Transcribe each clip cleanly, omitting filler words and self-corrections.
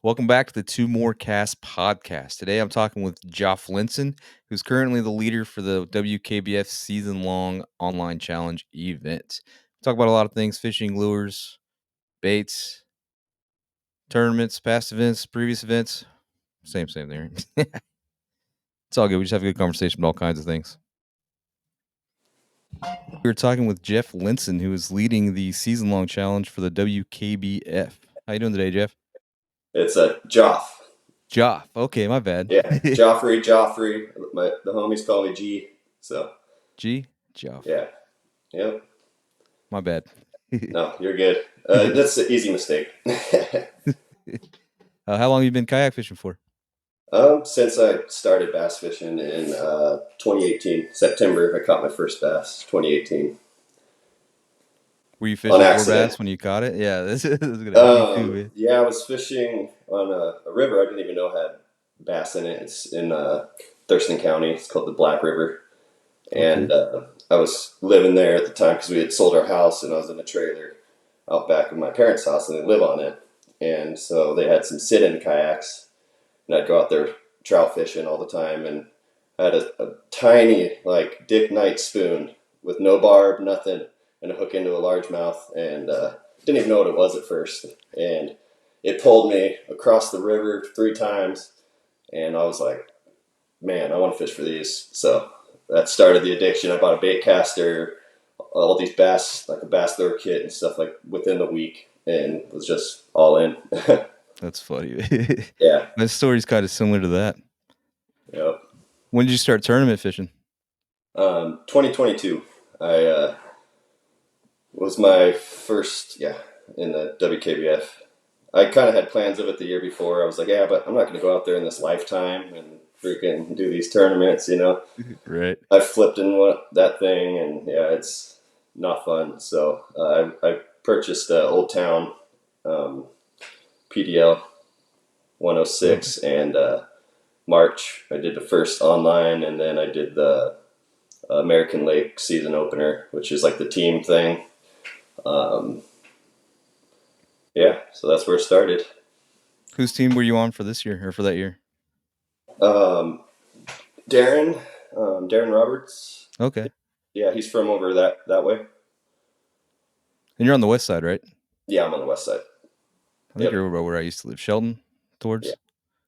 Welcome back to the Two More Cast podcast. Today I'm talking with Geoff Linson, who's currently the leader for the WKBF season-long online challenge event. Talk about a lot of things: fishing, lures, baits, tournaments, past events, previous events. Same there. It's all good. We just have a good conversation about all kinds of things. We were talking with Geoff Linson, who is leading the season-long challenge for the WKBF. How you doing today, Jeff? It's a Geoff. Geoff. Okay, my bad. Yeah, Joffrey. The homies call me G. So Geoff. yeah, yep. My bad. No, you're good. That's an easy mistake. How long have you been kayak fishing for? Since I started bass fishing in 2018, September, I caught my first bass. 2018. Were you fishing for bass when you caught it? Yeah, this is gonna help me too, man. Yeah, I was fishing on a river I didn't even know had bass in it. It's in Thurston County. It's called the Black River. And I was living there at the time because we had sold our house, and I was in a trailer out back of my parents' house, and they live on it. And so they had some sit-in kayaks, and I'd go out there trout fishing all the time. And I had a tiny, like, Dick Knight spoon with no barb, nothing, and a hook into a largemouth, and didn't even know what it was at first. And it pulled me across the river 3 times, and I was like, man, I want to fish for these. So that started the addiction. I bought a bait caster, all these bass, like a bass lure kit and stuff, like within the week, and was just all in. That's funny. Yeah. My story's kind of similar to that. Yep. When did you start tournament fishing? 2022. I was my first, in the WKBF. I kind of had plans of it the year before. I was like, yeah, but I'm not going to go out there in this lifetime and freaking do these tournaments, you know? Right. I flipped in that thing, and yeah, it's not fun. So I purchased Old Town PDL 106, and March I did the first online, and then I did the American Lake season opener, which is like the team thing. Yeah, so that's where it started. Whose team were you on for this year or for that year? Darren Roberts. Okay. Yeah, he's from over that way. And you're on the west side, right? Yeah, I'm on the west side. I think you're over where I used to live, Shelton, towards.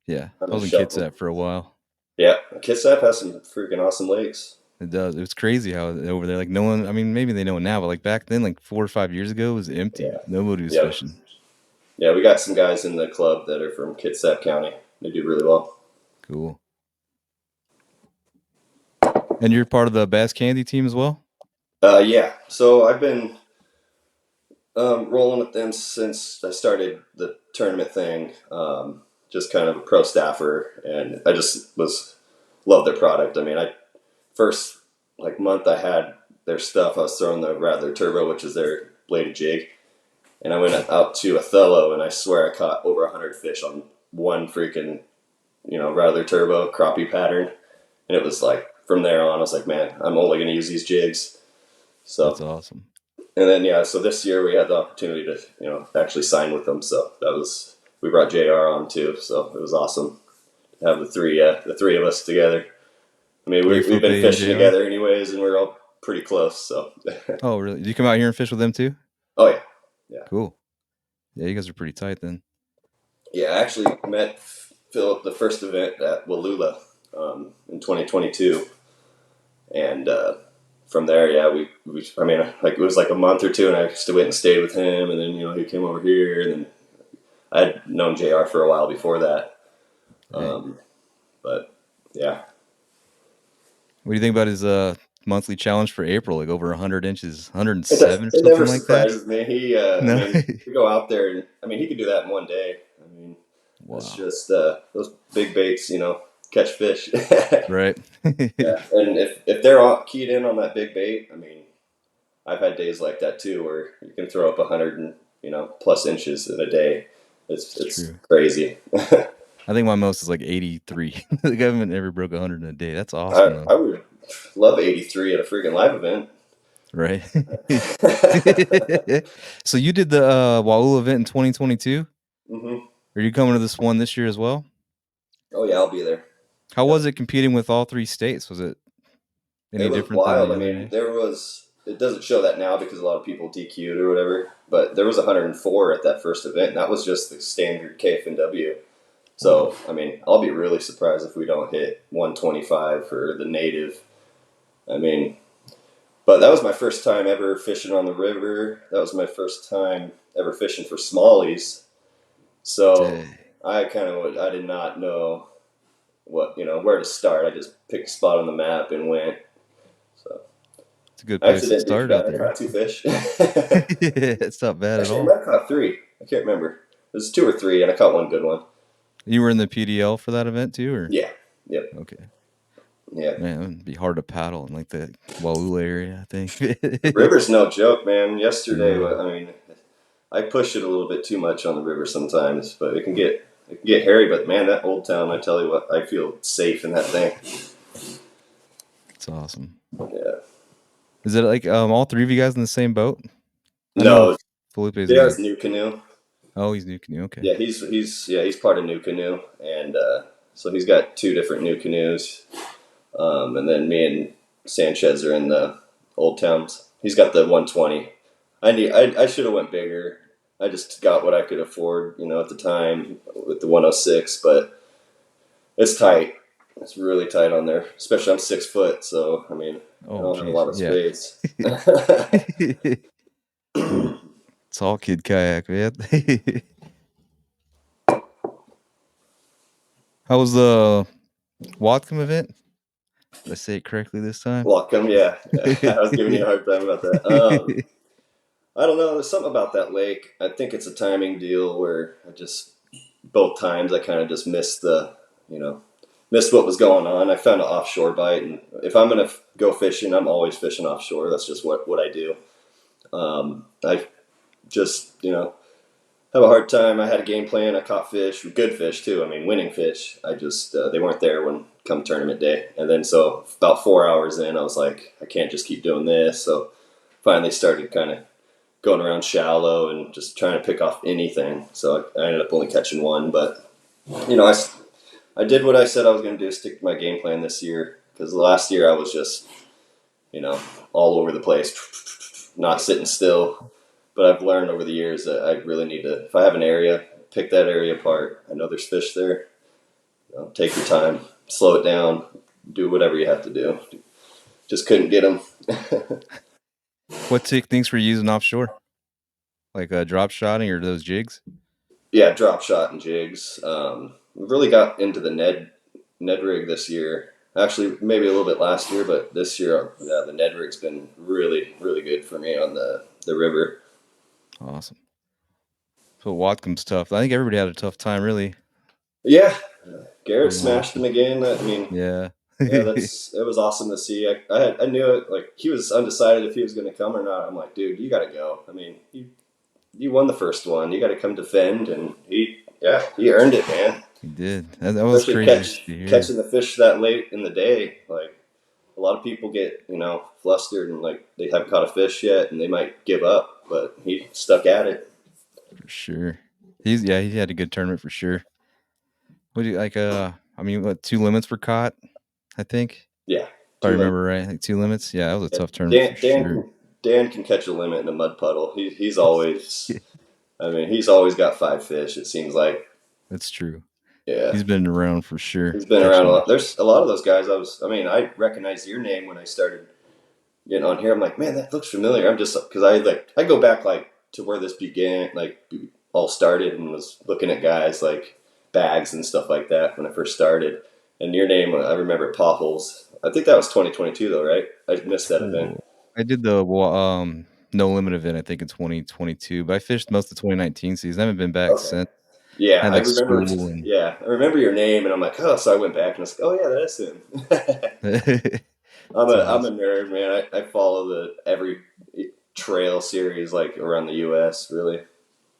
Yeah. I was in Kitsap for a while. Yeah, Kitsap has some freaking awesome lakes. It does. It was crazy how over there, like no one. I mean, maybe they know it now, but like back then, like 4 or 5 years ago, it was empty. Yeah. Nobody was fishing. Yeah, we got some guys in the club that are from Kitsap County. They do really well. Cool. And you're part of the Bass Candy team as well? Yeah. So I've been rolling with them since I started the tournament thing. Just kind of a pro staffer, and I just love their product. I mean, first month I had their stuff, I was throwing the Rattler Turbo, which is their bladed jig, and I went out to Othello, and I swear I caught over 100 fish on one freaking, Rattler Turbo crappie pattern, and it was like from there on I was like, man, I'm only going to use these jigs. So that's awesome. And then so this year we had the opportunity to actually sign with them, so we brought JR on too, so it was awesome to have the three of us together. I mean, we've been fishing together anyways, and we're all pretty close. So. Oh, really? Did you come out here and fish with them too? Oh yeah, yeah. Cool. Yeah, you guys are pretty tight then. Yeah, I actually met Philip the first event at Wallula in 2022, and from there, yeah, I mean, like it was like a month or two, and I still went and stayed with him, and then he came over here, and then I had known JR for a while before that. But yeah. What do you think about his monthly challenge for April? Like over 100 inches, 107 or something like that? It never surprises me. We go out there, and I mean, he could do that in one day. I mean, It's just those big baits, catch fish. Right. Yeah, and if they're all keyed in on that big bait, I mean, I've had days like that too, where you can throw up 100 and plus inches in a day. It's crazy. I think my most is like 83. The government never broke 100 in a day. That's awesome. I would love 83 at a freaking live event. Right. So you did the Waul event in 2022? Mm-hmm. Are you coming to this one this year as well? Oh yeah, I'll be there. How Yep. was it competing with all 3 states? Was it any It was different than wild. the I other mean, days? there was. It doesn't show that now because a lot of people DQ'd or whatever. But there was 104 at that first event, and that was just the standard KFNW. Wow. So, I mean, I'll be really surprised if we don't hit 125 for the native. I mean, but that was my first time ever fishing on the river. That was my first time ever fishing for smallies. So Dang. I did not know where to start. I just picked a spot on the map and went. So It's a good I place actually to didn't do too start out bad. I there. caught 2 fish. It's not bad at Actually, I all. might have caught 3. I can't remember. It was 2 or 3, and I caught one good one. You were in the PDL for that event too, or? Yeah. Yep. Okay. Yeah. Man, it would be hard to paddle in, like, the Waula area, I think. The river's no joke, man. Yesterday, Yeah. I mean, I push it a little bit too much on the river sometimes, but it can get hairy. But man, that old town, I tell you what, I feel safe in that thing. It's awesome. Yeah. Is it, like, all 3 of you guys in the same boat? I know No, Felipe's in JR's the new canoe. Oh, he's new canoe, okay. Yeah, he's part of new canoe, and so he's got 2 different new canoes, and then me and Sanchez are in the old towns. He's got the 120. I should have went bigger. I just got what I could afford, at the time with the 106, but it's tight. It's really tight on there, especially I'm 6 foot, so I mean I Oh, don't have a geez, lot of yeah. space. Tall kid kayak, man. How was the Whatcom event? Did I say it correctly this time? Welcome, yeah. I was giving you a hard time about that. I don't know. There's something about that lake. I think it's a timing deal where both times I kind of just missed what was going on. I found an offshore bite, and if I'm gonna go fishing, I'm always fishing offshore. That's just what I do. I just have a hard time. I had a game plan. I caught fish, good fish too. I mean, winning fish. I just they weren't there when come tournament day, and then so about 4 hours in, I was like, I can't just keep doing this. So finally started kind of going around shallow and just trying to pick off anything. So I ended up only catching one, but you know, I did what I said I was going to do, stick to my game plan this year because the last year I was just all over the place, not sitting still. But I've learned over the years that I really need to, if I have an area, pick that area apart. I know there's fish there. Take your time, slow it down, do whatever you have to do. Just couldn't get them. What techniques were you using offshore? Like, drop shotting or those jigs? Yeah, drop shot and jigs. We've really got into the Ned rig this year. Actually, maybe a little bit last year, but this year, the Ned rig's been really, really good for me on the river. Awesome. So Whatcom's tough. I think everybody had a tough time, really, Yeah, Garrett on smashed Whatcom. him again. I mean, Yeah. yeah, it was awesome to see. I knew it. Like he was undecided if he was going to come or not. I'm like, dude, you got to go. I mean, you won the first one. You got to come defend, and he earned it, man. He did. That was Especially crazy to hear. catching the fish that late in the day. Like a lot of people get flustered and like they haven't caught a fish yet, and they might give up. But he stuck at it. For sure. He had a good tournament for sure. What do you like, I mean, what, 2 limits were caught, I think? Yeah, If I too late. remember right, like 2 limits? Yeah, that was a Yeah, tough tournament for sure. Dan can catch a limit in a mud puddle. He's always. I mean, he's always got 5 fish. It seems like. That's true. Yeah, He's been around for sure, he's been around a catching lot. them. There's a lot of those guys. I recognized your name when I started getting on here. I'm like, man, that looks familiar. I'm just because I go back like to where this began, like all started, and was looking at guys like bags and stuff like that when I first started. And your name, I remember at Potholes. I think that was 2022 though, right? I missed that event. I did the no limit event, I think, in 2022, but I fished most of the 2019 season. I haven't been back Okay. since. Yeah, Had I like remember. school and Yeah, I remember your name, and I'm like, oh, so I went back and I was like, oh yeah, that's him. it's I'm a awesome. nerd, man. I follow the every trail series like around the U.S. Really.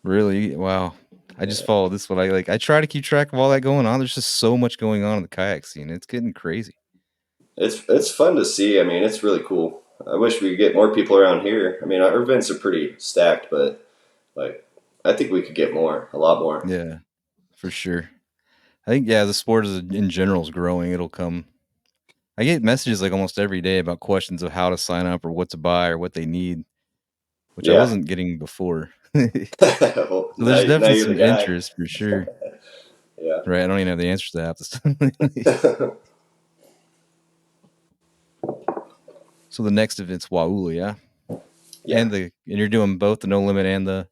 Really? Wow. I just Yeah. follow this one. I try to keep track of all that going on. There's just so much going on in the kayak scene. It's getting crazy. It's fun to see. I mean, it's really cool. I wish we could get more people around here. I mean, our events are pretty stacked, but like I think we could get more, a lot more. Yeah. for sure. I think the sport in general is growing. It'll come. I get messages like almost every day about questions of how to sign up or what to buy or what they need, which I Yeah. wasn't getting before. So Well, there's now definitely you're the some guy. interest for sure. Yeah. Right? I don't even have the answers to half the stuff. So the next event's Waula, yeah, Yeah. and you're doing both the No Limit and the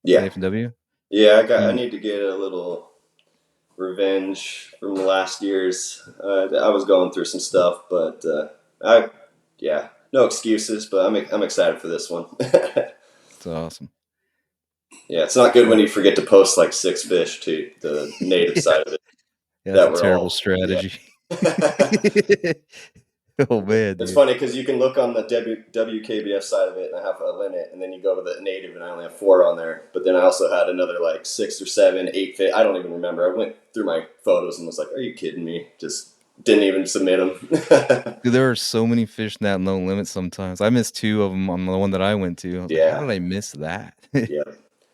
Yeah. KFW. Yeah. I You need to get a little revenge from the last years. I was going through some stuff, but I, yeah, no excuses. But I'm excited for this one. It's awesome. Yeah, it's not good when Well, you forget to post like 6 fish to the native yeah, side of it. that's a That were terrible all, yeah. strategy. Oh man, It's dude. funny because you can look on the WKBF side of it and I have a limit, and then you go to the native and I only have 4 on there. But then I also had another like 6 or 7, 8 fish. I don't even remember. I went through my photos and was like, "Are you kidding me?" Just didn't even submit them. Dude, there are so many fish in that No Limit sometimes. I missed 2 of them on the one that I went to. I was like, "How Yeah, did I miss that?" yeah.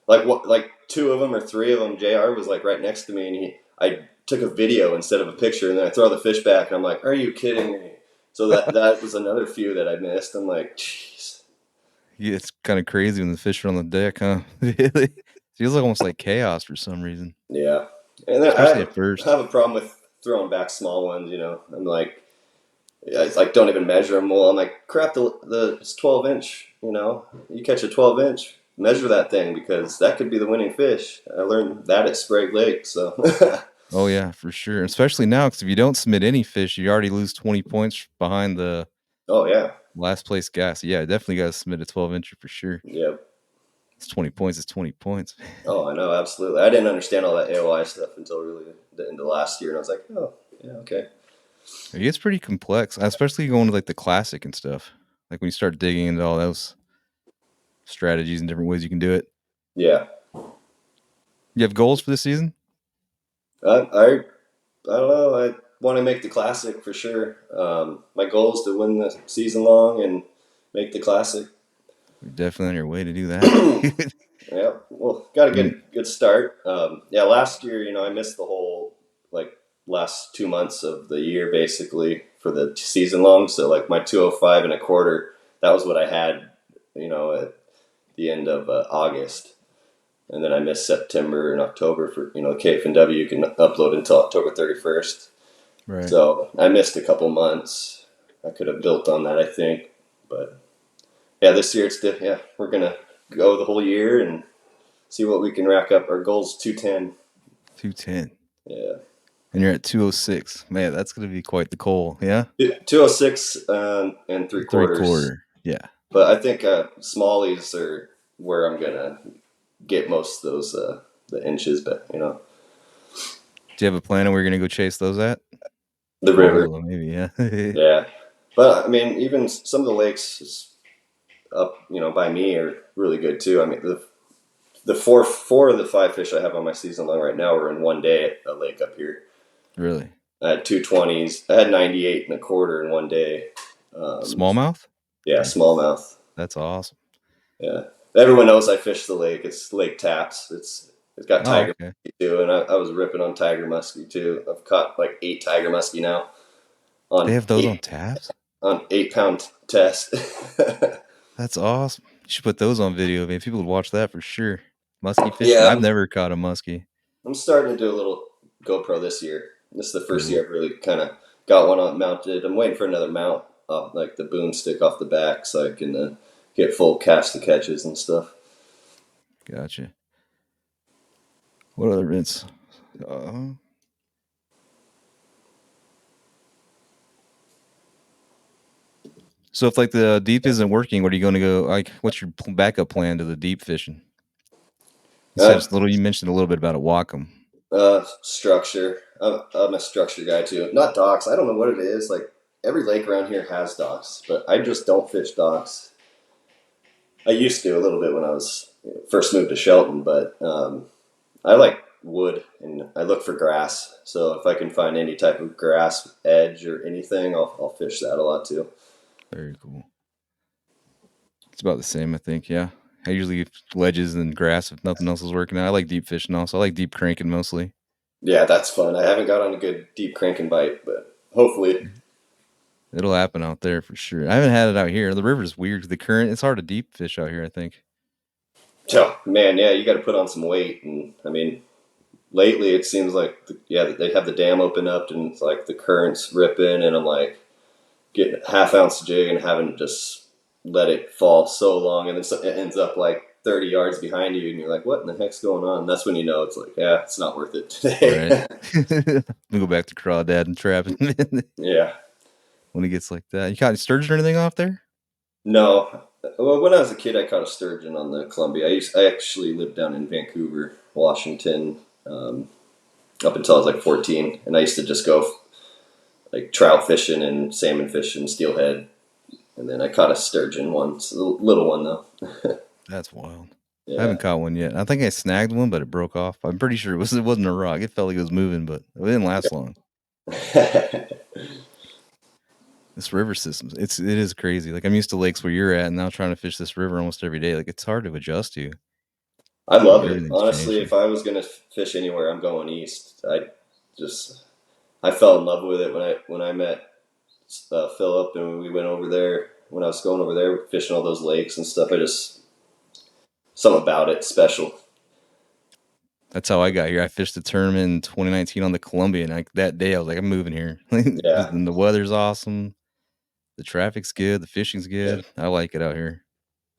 Like what? Like 2 of them or 3 of them. Jr. was like right next to me, and I took a video instead of a picture, and then I throw the fish back, and I'm like, "Are you kidding me?" So that was another few that I missed. I'm like, "Jeez." Yeah, it's kinda crazy when the fish are on the deck, huh? Really? Feels like almost like chaos for some reason, Yeah, and then especially at first. have a problem with throwing back small ones. I'm like, yeah, it's like don't even measure them. Well, I'm like, crap. It's 12 inch. You catch a 12 inch, measure that thing because that could be the winning fish. I learned that at Sprague Lake. So, Oh, yeah, for sure, especially now because if you don't submit any fish, you already lose 20 points behind the oh yeah, last place guy, so, yeah, definitely gotta submit a 12-incher for sure. yeah. It's 20 points, it's 20 points. Oh, I know, absolutely. I didn't understand all that AOI stuff until really the end of last year, and I was like, oh, yeah, okay, It gets pretty complex, especially going to, like, the classic and stuff. Like, when you start digging into all those strategies and different ways you can do it. yeah. You have goals for this season? I don't know. I want to make the classic for sure. My goal is to win the season long and make the classic. You're definitely on your way to do that. Yeah, well, got to get Mm, a good start. Yeah, last year, I missed the whole like last 2 months of the year basically for the season long. So like my 205 and a quarter, that was what I had, at the end of August, and then I missed September and October for KFNW. You can upload until October 31st. right. So I missed a couple months. I could have built on that, I think, but yeah, this year yeah, we're gonna go the whole year and see what we can rack up. Our goal's 210. 210. Yeah, And you're at 206. Man, that's gonna be quite the goal, yeah? 206 and three Three quarters. quarter. Yeah. But I think smallies are where I'm gonna get most of those the inches. But Do you have a plan on where you're gonna go chase those at? the river. Waula, maybe, yeah. Yeah, but I mean, even some of the lakes up by me are really good too. I mean, the four of the 5 fish I have on my season long right now are in one day at a lake up here. Really? I had 220s. I had 98 and a quarter in one day. Smallmouth? Yeah, smallmouth. That's awesome. Yeah, everyone knows I fish the lake. It's Lake Taps. It's got Oh, tiger okay. muskie too, and I was ripping on tiger muskie too. I've caught like 8 tiger muskie now They on have those on eight tabs? on 8 pound test. That's awesome. You should put those on video, man. People would watch that for sure. Muskie fishing? Yeah, I've never caught a muskie. I'm starting to do a little GoPro this year. This is the first Cool. year I've really kind of got one on mounted. I'm waiting for another mount off like the boom stick off the back so I can get full cast to catches and stuff. Gotcha. What other events? Uh, so if like the deep isn't working, what are you going to go? Like, what's your backup plan to the deep fishing? You said Uh, it's a little. You mentioned a little bit about a Wacom. Structure. I'm a structure guy too. Not docks. I don't know what it is. Like every lake around here has docks, but I just don't fish docks. I used to a little bit when I was first moved to Shelton, but I like wood and I look for grass. So if I can find any type of grass edge or anything, I'll fish that a lot too. Very cool. It's about the same, I think. Yeah, I usually ledges and grass if nothing else is working out. I like deep fishing also. I like deep cranking mostly. Yeah, that's fun. I haven't got on a good deep crank and bite, but hopefully. It'll happen out there for sure. I haven't had it out here. The river's weird. The current, it's hard to deep fish out here, I think. Oh, man, yeah, you got to put on some weight. And I mean, lately it seems like, they have the dam open up and it's like the current's ripping, and I'm like getting a half ounce jig and having to just let it fall so long. And then it ends up like 30 yards behind you, and you're like, what in the heck's going on? And that's when you know it's like, yeah, it's not worth it Right. today. We go back to crawdad and trapping Yeah. when it gets like that. You caught any sturgeon or anything off there? No. Well, when I was a kid, I caught a sturgeon on the Columbia. I actually lived down in Vancouver, Washington, up until I was like 14, and I used to just go like trout fishing and salmon fishing, steelhead, and then I caught a sturgeon once, a little one though. That's wild. I Yeah. haven't caught one yet. I think I snagged one, but it broke off. I'm pretty sure it wasn't a rock. It felt like it was moving, but it didn't last long. This river system, it is crazy. Like I'm used to lakes where you're at, and now trying to fish this river almost every day. Like it's hard to adjust to. I love it. Everything's Honestly, changing. if I was gonna fish anywhere, I'm going east. Just I fell in love with it when I met Philip, and we went over there. When I was going over there fishing all those lakes and stuff, I just something about it special. That's how I got here. I fished the tournament in 2019 on the Columbia, and that day I was like, I'm moving here because Yeah, then the weather's awesome, the traffic's good, the fishing's yeah. good. I like it out here.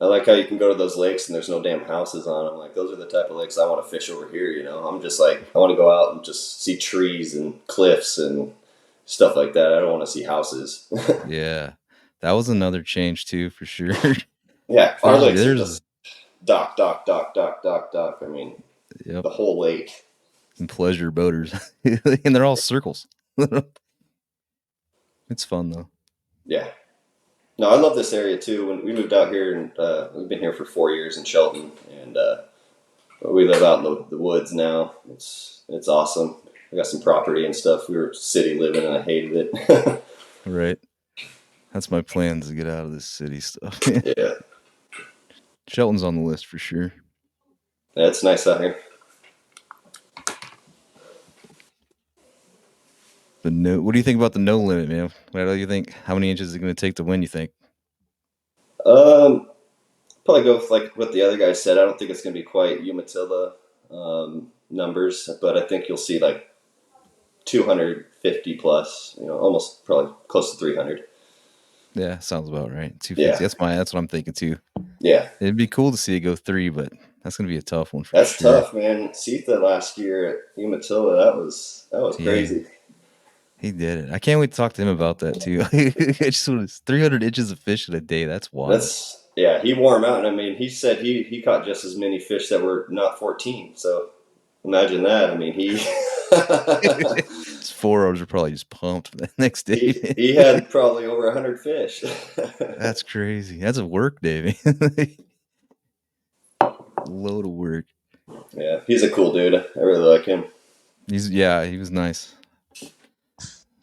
I like how you can go to those lakes and there's no damn houses on them. Like those are the type of lakes I want to fish over here. I'm just like I want to go out and just see trees and cliffs and stuff like that. I don't want to see houses. Yeah, that was another change too, for sure. Yeah, our There's lakes are there's just dock, dock, dock, dock, dock, dock. I mean, yep, the whole lake. and pleasure boaters, and they're all circles. It's fun though. Yeah. No, I love this area too. When we moved out here, and we've been here for 4 years in Shelton, and we live out in the woods now. It's awesome. I got some property and stuff. We were city living, and I hated it. Right, that's my plans to get out of this city stuff. Yeah, Shelton's on the list for sure. yeah, it's nice out here. But no, what do you think about the no limit, man? What do you think? How many inches is it going to take to win? You think? Um, Probably go with like what the other guy said. I don't think it's going to be quite Umatilla numbers, but I think you'll see like 250 plus. Almost probably close to 300. Yeah, sounds about right. 250. Yeah, That's what I'm thinking too. yeah. It'd be cool to see it go 3, but that's gonna be a tough one for That's sure. tough, man. Sita last year at Umatilla, that was Yeah, crazy. he did it. I can't wait to talk to him about that too. I just want 300 inches of fish in a day. That's wild. Yeah, he wore him out, and I mean, he said he caught just as many fish that were not 14. So imagine that. I mean, he His 4 hours are probably just pumped the next day. he had probably over 100 fish. That's crazy. That's a work day, man. Load of work. Yeah, he's a cool dude. I really like him. He was nice.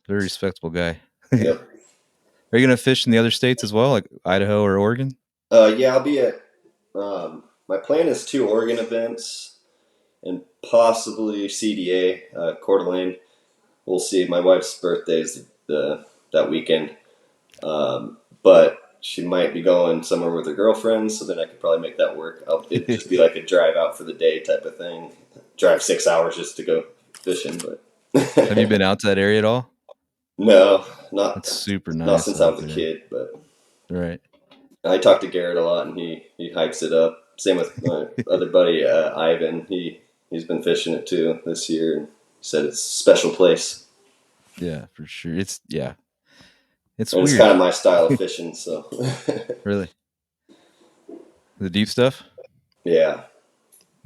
Very respectable guy. Are Yep. you gonna fish in the other states as well, like Idaho or Oregon? Yeah, I'll be at. My plan is 2 Oregon events and possibly CDA, Coeur d'Alene. We'll see. My wife's birthday is that weekend, but she might be going somewhere with her girlfriends, so then I could probably make that work. It'd just be like a drive out for the day type of thing. Drive 6 hours just to go fishing, but Have you been out to that area at all? no, not It's super not nice since I out was a there. kid. But Right. I talk to Garrett a lot, and he hikes it up. Same with my other buddy Ivan. He's been fishing it too this year, and said it's a special place. Yeah, for sure. It's And it's weird. kind of my style of fishing, so Really. The deep stuff? yeah,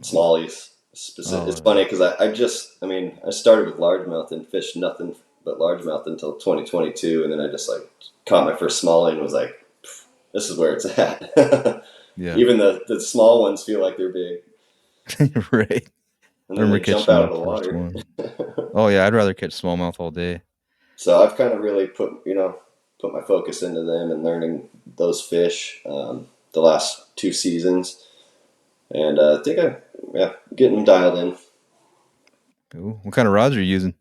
smallies. It's Oh, funny because I mean, I started with largemouth and fished nothing but largemouth until 2022, and then I just like caught my first smallie and was like, this is where it's at. yeah. Even the small ones feel like they're big, Right. and I then remember they jump catching out my of the first water. one. Oh yeah, I'd rather catch smallmouth all day. So I've kind of really put my focus into them and learning those fish the last 2 seasons, and I think I'm getting them dialed in. Cool. What kind of rods are you using?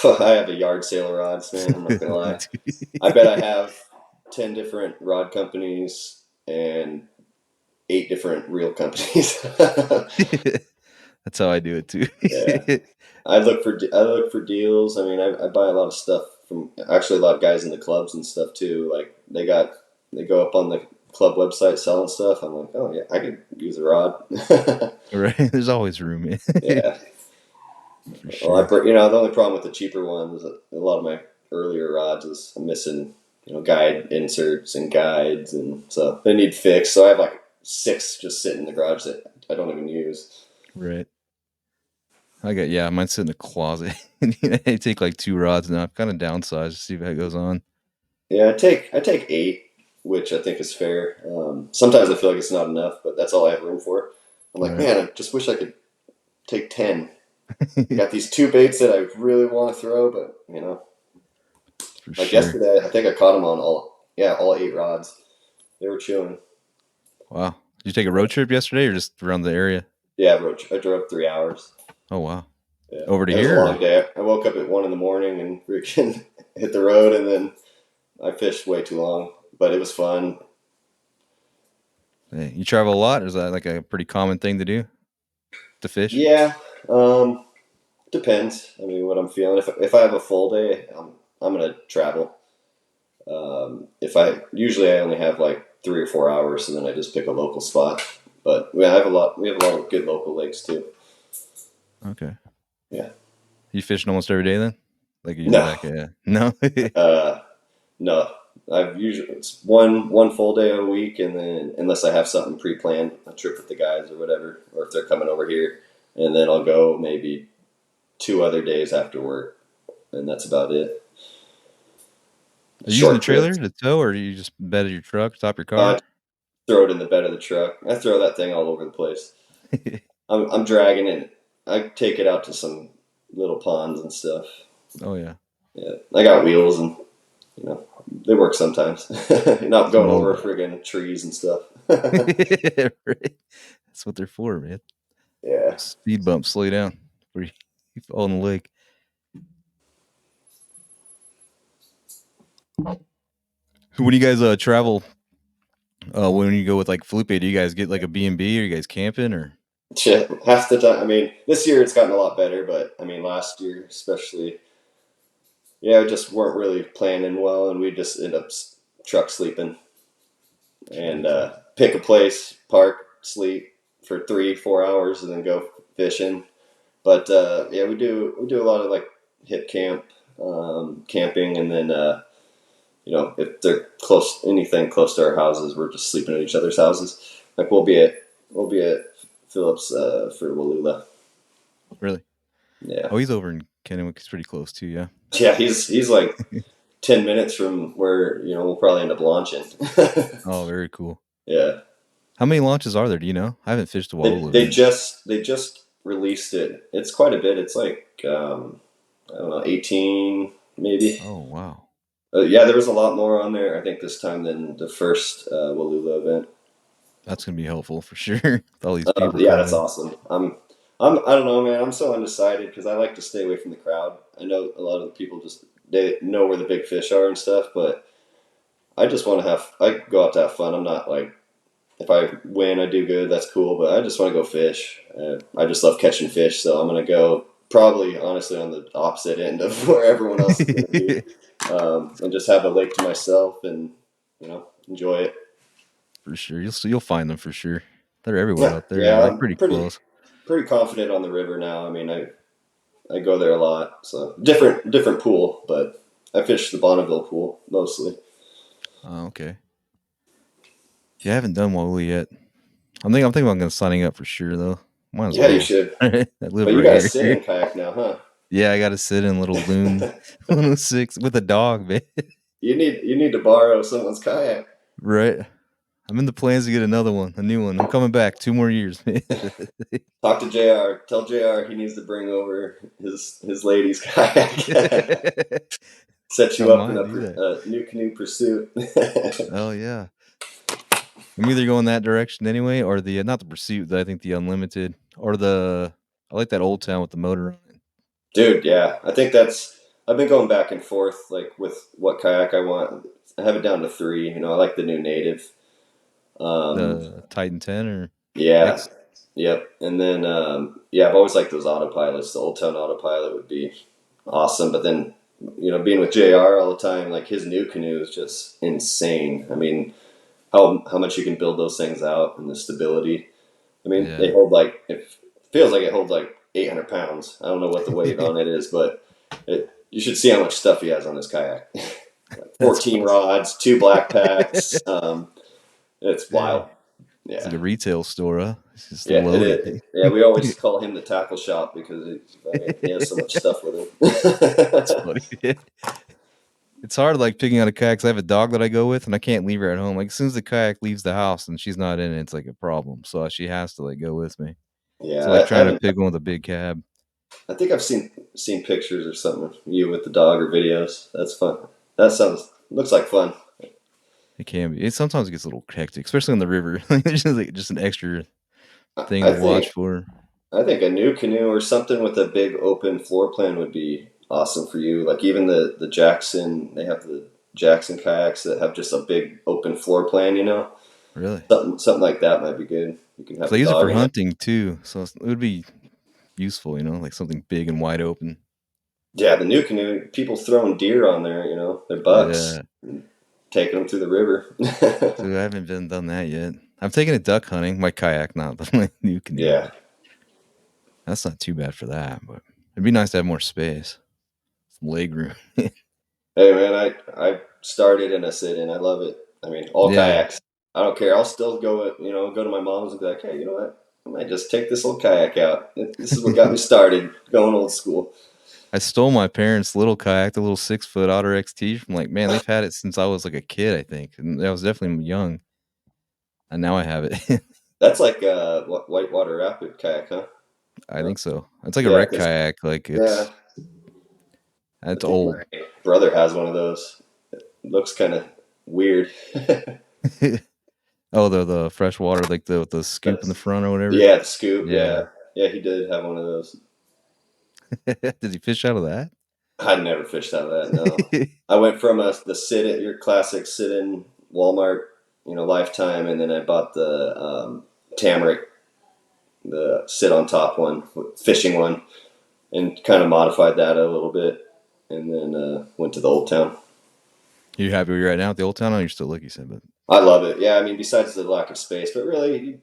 I have a yard sale of rods, man. I'm not gonna Me lie. I bet I too. have 10 different rod companies and 8 different reel companies. That's how I do it too. Yeah, I look for deals. I mean, I buy a lot of stuff from actually a lot of guys in the clubs and stuff too. Like they go up on the club website selling stuff. I'm like, oh yeah, I could use a rod. Right? There's always room, man. Yeah. For Well, sure. the only problem with the cheaper ones, a lot of my earlier rods is I'm missing, guide inserts and guides, and so they need fixed. So I have like 6 just sitting in the garage that I don't even use. Right. Mine's sit in the closet. I take like 2 rods now. I've kind of downsized to see if that goes on. Yeah, I take 8, which I think is fair. Sometimes I feel like it's not enough, but that's all I have room for. I'm like, Right. man, I just wish I could take 10. I got these 2 baits that I really want to throw, but For like sure. yesterday, I think I caught them on all 8 rods. They were chewing. Wow. Did you take a road trip yesterday or just around the area? Yeah, I drove 3 hours. Oh wow. Yeah, Over to it was a here or? long day. I woke up at 1 in the morning and freaking hit the road, and then I fished way too long, but it was fun. Hey, you travel a lot? Or is that like a pretty common thing to do? To fish? Yeah, depends. I mean, what I'm feeling. If I have a full day, I'm gonna travel. If I usually I only have like 3 or 4 hours, and then I just pick a local spot. But we have a lot. We have a lot of good local lakes too. Okay. Yeah. You fishing almost every day then? Like you No. back at no? Uh, no. I've usually it's one full day a week, and then unless I have something pre-planned, a trip with the guys or whatever, or if they're coming over here, and then I'll go maybe 2 other days after work, and that's about it. Are you using the Short trailer trips. to tow or do you just bed of your truck, stop your car? Uh, Throw it in the bed of the truck. I throw that thing all over the place. I'm dragging it. I take it out to some little ponds and stuff. Oh yeah. Yeah, I got wheels, and you know they work sometimes. Not Some going over old friggin' trees and stuff. right. That's what they're for, man. Yeah. Speed bump, slow you down before you fall in the lake. When you guys travel, when you go with like Felipe, do you guys get like a B&B? Or you guys camping or? Shit, half the time. I mean, this year it's gotten a lot better, but I mean, last year especially, yeah, we just weren't really planning well, and we just end up truck sleeping and Gotcha. pick a place, park, sleep for 3 4 hours, and then go fishing. But yeah, we do a lot of like hip camp, camping, and then if they're close, anything close to our houses, we're just sleeping at each other's houses. Like we'll be at Phillips for Wallula. Really? Yeah. Oh, he's over in Kennewick. He's pretty close too. Yeah. Yeah, he's like 10 minutes from where we'll probably end up launching. Oh, very cool. Yeah, How many launches are there? Do you know? I haven't fished the they Wallula they event. just released it. It's quite a bit. It's like I don't know, 18 maybe. Oh wow. Yeah, there was a lot more on there. I think this time than the first Wallula event. That's gonna be helpful for sure. With all these people Yeah, that's coming. awesome. I don't know, man. I'm so undecided because I like to stay away from the crowd. I know a lot of the people just they know where the big fish are and stuff, but I just want to have. I go out to have fun. I'm not like if I win, I do good. That's cool, but I just want to go fish. I just love catching fish, so I'm gonna go probably honestly on the opposite end of where everyone else is gonna be, and just have a lake to myself and enjoy it. For sure. You'll find them for sure. They're everywhere Yeah, out there. yeah. They're like I'm pretty pretty close. pretty confident on the river now. I mean, I go there a lot. So different pool, but I fish the Bonneville pool mostly. Oh, okay. Yeah, I haven't done Wally yet. I'm thinking about gonna signing up for sure though. Might as Yeah, you well. should. I live But you right got to here. sit in kayak now, huh? Yeah, I gotta sit in little loon 106 with a dog, man. You need to borrow someone's kayak. Right. I'm in the plans to get another one, a new one. I'm coming back 2 more years, man. Talk to Jr. Tell Jr. he needs to bring over his lady's kayak. Set I you up in might a, do that. new canoe pursuit. Oh yeah. I'm either going that direction anyway, or the not the pursuit, I think the unlimited, or the I like that Old Town with the motor on it. Dude, yeah. I think that's I've been going back and forth like with what kayak I want. I have it down to three. I like the new Native. Um, The Titan 10 or yeah, X. yep. And then yeah, I've always liked those autopilots. The Old Town autopilot would be awesome. But then being with JR all the time, like his new canoe is just insane. I mean, how much you can build those things out and the stability. I mean, they Yeah. hold like it feels like it holds like 800 pounds. I don't know what the weight on it is, but you should see how much stuff he has on his kayak. Like That's 14 funny. rods, two black packs. It's Dang. wild. It's Yeah, like a retail store, huh? It's just yeah, it loaded. is. Yeah, we always call him the tackle shop because I mean, he has so much stuff with That's him. funny. It's hard, like, picking out a kayak 'cause I have a dog that I go with, and I can't leave her at home. Like, as soon as the kayak leaves the house and she's not in it, it's like a problem. So she has to, like, go with me. Yeah, So, like, I trying to haven't. pick one with a big cab, I think I've seen pictures or something of you with the dog or videos. That's fun. That sounds looks like fun. it can be. It sometimes gets a little hectic, especially on the river. Like, there's just, like, just an extra thing I to watch think for. I think a new canoe or something with a big open floor plan would be awesome for you. Like even the Jackson, they have the Jackson kayaks that have just a big open floor plan. Really. Something like that might be good. You can 'Cause have I the use it for dog in it. hunting too, so it would be useful, like something big and wide open. Yeah, the new canoe, people throwing deer on there. They're bucks, Yeah. taking them through the river. So I haven't been done that yet. I'm taking it duck hunting, my kayak, not my new canoe, Yeah. but that's not too bad for that. But it'd be nice to have more space, some leg room. Hey man, I started in a sit-in. I love it. I mean, all Yeah, kayaks. I don't care. I'll still go to my mom's and be like, hey, you know what? I might just take this little kayak out. This is what got me started going old school. I stole my parents' little kayak, the little 6 foot Otter XT from like, man, they've had it since I was like a kid, I think, and I was definitely young, and now I have it. That's like whitewater rapid kayak, huh? I think so. It's like a Yeah, wreck because kayak, like yeah, I it's think old. my brother has one of those. It looks kind of weird. Oh, the freshwater, like the scoop in the That's, front or whatever. yeah, the scoop. Yeah. Yeah, yeah, he did have one of those. Did he fish out of that? I never fished out of that. No, I went from the your classic sit in Walmart, Lifetime, and then I bought the Tamarick, the sit on top one, fishing one, and kind of modified that a little bit, and then went to the Old Town. You happy where you're at now at the old town? Oh, you're still like you said, but I love it. Yeah, I mean, besides the lack of space, but really,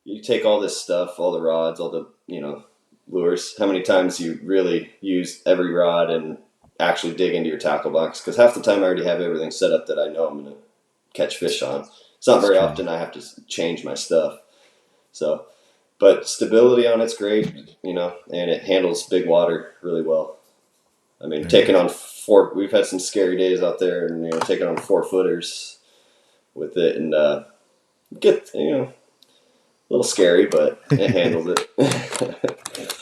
you take all this stuff, all the rods, all the lures. How many times you really use every rod and actually dig into your tackle box? Because half the time I already have everything set up that I know I'm going to catch fish on. It's not it's very true. often I have to change my stuff. So, but stability on it's great, and it handles big water really well. I mean, taking Nice. on four, we've had some scary days out there, and taking on 4 footers with it, and get a little scary, but it handled it.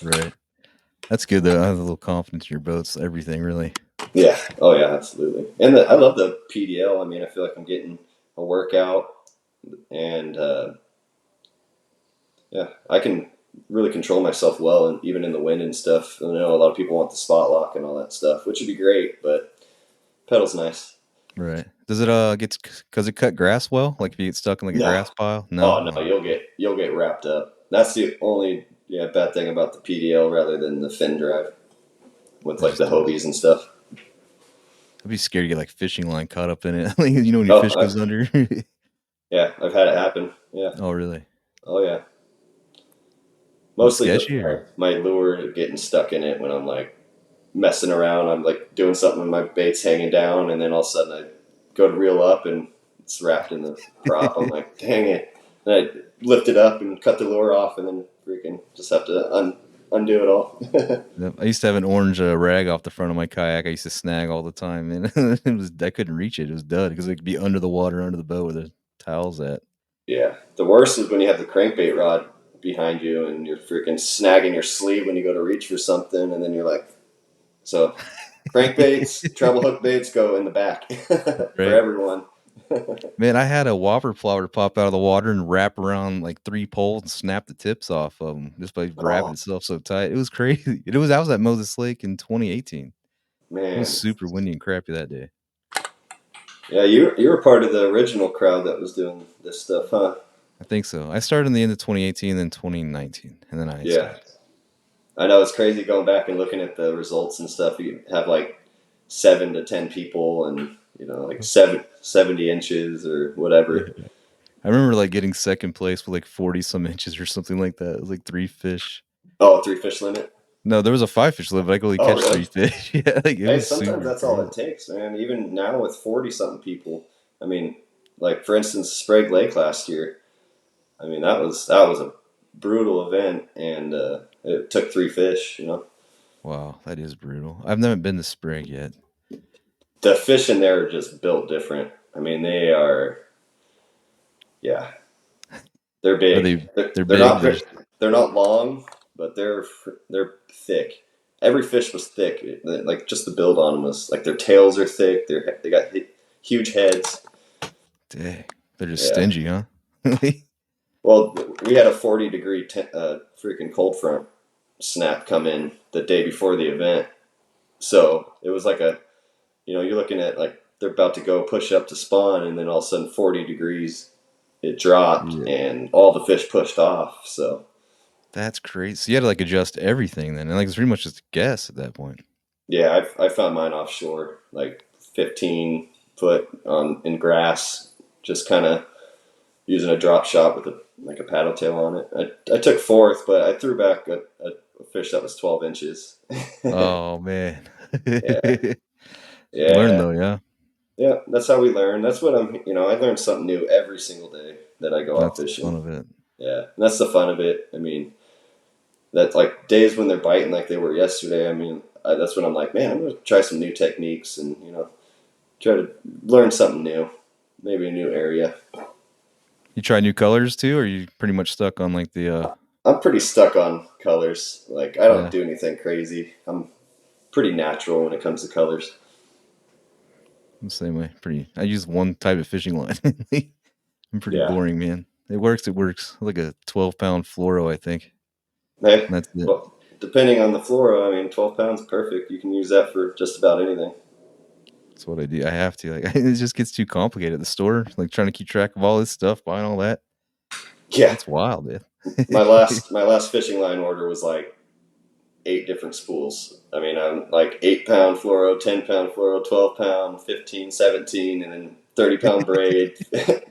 Right. That's good though. I have a little confidence in your boats, everything really. Yeah. Oh yeah, absolutely. And I love the PDL. I mean, I feel like I'm getting a workout, and yeah, I can really control myself well, and even in the wind and stuff. I know a lot of people want the spot lock and all that stuff, which would be great, but pedal's nice. Right. Does it get cuz it cut grass well? Like if you get stuck in like a No. grass pile? No. Oh no, Oh, okay. you'll get wrapped up. That's the only bad thing about the PDL rather than the fin drive with It's like just the Hobies and stuff. I'd be scared to get like fishing line caught up in it. Like, when your Oh fish goes under. yeah, I've had it happen. Yeah. Oh, really? Oh yeah. What's Mostly sketchy or? my lure getting stuck in it when I'm like messing around. I'm like doing something and my bait's hanging down, and then all of a sudden I go to reel up and it's wrapped in the prop. I'm like, dang it! And I lift it up and cut the lure off, and then freaking just have to undo it all. Yep. I used to have an orange rag off the front of my kayak. I used to snag all the time, and I couldn't reach it. It was dud because it could be under the water, under the boat where the towel's at. Yeah, the worst is when you have the crankbait rod behind you and you're freaking snagging your sleeve when you go to reach for something, and then you're like, so crankbaits, treble hook baits go in the back for Right. everyone. Man, I had a whopper plotter pop out of the water and wrap around like 3 poles and snap the tips off of them just by wrapping Oh itself so tight. It was crazy. It was I was at Moses Lake in 2018. It was man, super windy and crappy that day. yeah, you were part of the original crowd that was doing this stuff, huh? I think so. I started in the end of 2018, then 2019, and then I Yeah, stopped. I know it's crazy going back and looking at the results and stuff. You have like 7 to 10 people, and like 70 inches or Yeah. whatever. I remember, like, getting 2nd place with, like, 40 some inches or something like that. It was, like, 3 fish. Oh, 3 fish limit. No, there was a 5 fish limit, but I could only Oh, catch really? 3 fish. Yeah, like, it Hey, was sometimes super that's all crazy. it takes, man. Even now with 40 something people, I mean, like for instance, Sprague Lake last year. I mean, that was a brutal event, and it took 3 fish. Wow, that is brutal. I've never been to Spring yet. The fish in there are just built different. I mean, they are, yeah, they're Are big. they they're They're big? not They're just they're not long, but they're thick. Every fish was thick. Like just the build on them was like their tails are thick. They got huge heads. dang, they're just Yeah. stingy, huh? Well, we had a 40-degree freaking cold front snap come in the day before the event, so it was like you're looking at like they're about to go push up to spawn, and then all of a sudden 40 degrees it dropped, Yeah. and all the fish pushed off. So That's crazy. So you had to, like, adjust everything then, and, like, it's pretty much just a guess at that point. yeah, I found mine offshore, like 15 foot on in grass, just kind of using a drop shot with a paddle tail on it. I took fourth, but I threw back a fish that was 12 inches. Oh, man. Yeah, You learned yeah, though, yeah? yeah. That's how we learn. That's what I learn something new every single day that I go out That's the fun fishing. of it. Yeah, and that's the fun of it. I mean, that's like days when they're biting like they were yesterday. I mean, that's when I'm like, man, I'm gonna try some new techniques and try to learn something new, maybe a new area. You try new colors too, or you pretty much stuck on, like, I'm pretty stuck on colors. Like I don't yeah, do anything crazy. I'm pretty natural when it comes to colors. the same way. I use one type of fishing line. I'm pretty Yeah. boring, man. It works. Like a 12-pound fluoro, I think, Hey, and that's it. well, depending on the fluoro, I mean, 12 pounds perfect. You can use that for just about anything. That's what I do. I have to, like, it just gets too complicated at the store, like, trying to keep track of all this stuff, buying all that. Yeah. It's wild, man. My last fishing line order was like 8 different spools. I mean, I'm like 8 pound fluoro, 10 pound fluoro, 12 pound, 15, 17, and then 30 pound braid,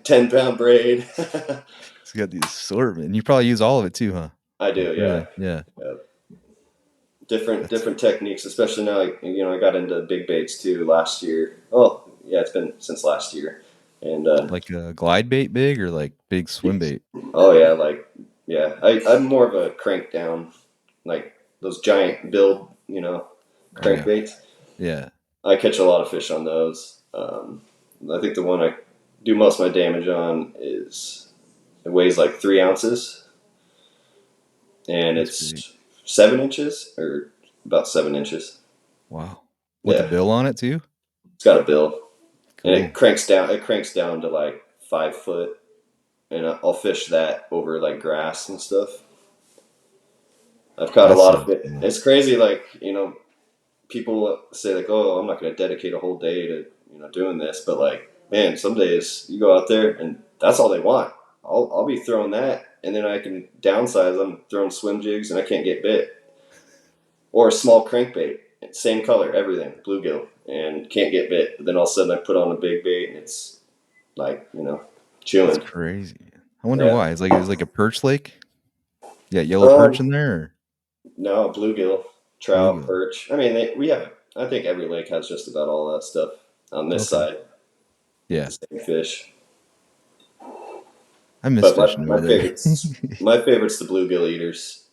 10 pound braid. It's got the assortment. You probably use all of it too, huh? I Like, do, yeah. really? Yeah. Yeah. Different That's different techniques, especially now. I got into big baits too last year. Oh, yeah, it's been since last year, and like a glide bait big or like big swim bait? oh yeah, yeah, I'm more of a crank down, like those giant build, Oh, yeah. crankbaits. Yeah. I catch a lot of fish on those. I think the one I do most of my damage on is it weighs like 3 ounces, and That's big. it's 7 inches or about 7 inches. Wow. With the Yeah, bill on it too? it's got a bill, and it Cool. cranks down. It cranks down to like 5 foot, and I'll fish that over like grass and stuff. I've caught a That lot of sounds it. cool. It's crazy, like people say like, "Oh, I'm not going to dedicate a whole day to doing this," but like, man, some days you go out there and that's all they want. I'll be throwing that, and then I can downsize. I'm throwing swim jigs, and I can't get bit, or a small crankbait, same color, everything, bluegill, and can't get bit. But then all of a sudden, I put on a big bait, and it's like That's chewing. crazy. I wonder Yeah. why. It's like a perch lake? Yeah, yellow perch Um. in there or No, bluegill, trout, bluegill? perch. I mean, we have. I think every lake has just about all that stuff on this Okay. side. Yeah. The same fish. I miss But fishing my over there. favorite's the bluegill eaters.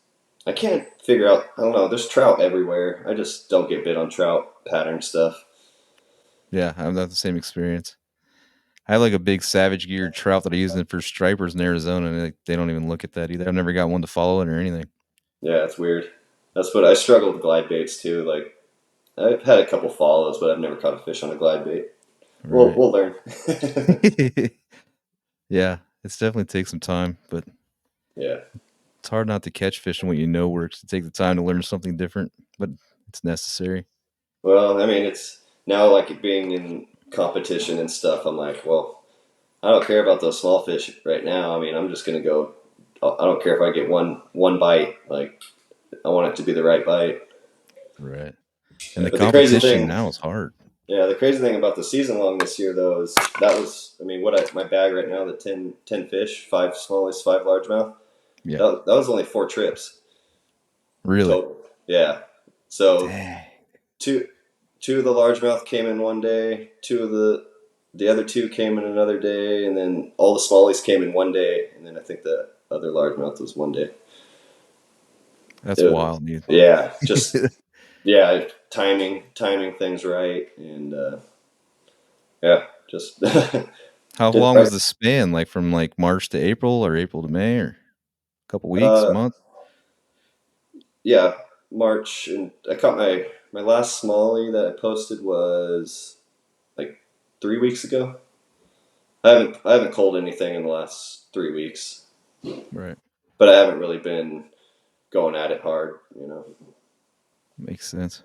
I can't figure out. I don't know. There's trout everywhere. I just don't get bit on trout pattern stuff. Yeah, I've had the same experience. I have like a big savage gear trout that I use for stripers in Arizona, and they don't even look at that either. I've never got one to follow it or anything. Yeah, it's weird. That's what I struggle with glide baits too. Like I've had a couple follows, but I've never caught a fish on a glide bait. Right. We'll learn. Yeah, it's definitely takes some time, but Yeah. it's hard not to catch fish and what you know works. To take the time to learn something different, but it's necessary. Well, I mean, it's now like it being in competition and stuff. I'm like, well, I don't care about those small fish right now. I mean, I'm just gonna go. I don't care if I get one bite. Like, I want it to be the right bite. Right. And the But the crazy competition thing, now is hard. yeah, the crazy thing about the season long this year though is that was, I mean, my bag right now, the 10 fish, 5 smallies, 5 largemouth. Yeah. That was only 4 trips Really. total. Yeah. So Dang. two two of the largemouth came in one day, two of the other two came in another day, and then all the smallies came in one day, and then I think the other largemouth was one day. That's It was, wild, dude. yeah, just yeah, timing things right, and yeah, just How did long right. was the span? Like from like March to April or April to May or a couple weeks, Uh, month? yeah, March, and I caught my last smallie that I posted was like 3 weeks ago. I haven't culled anything in the last 3 weeks, Right. but I haven't really been going at it hard, you know. Makes sense.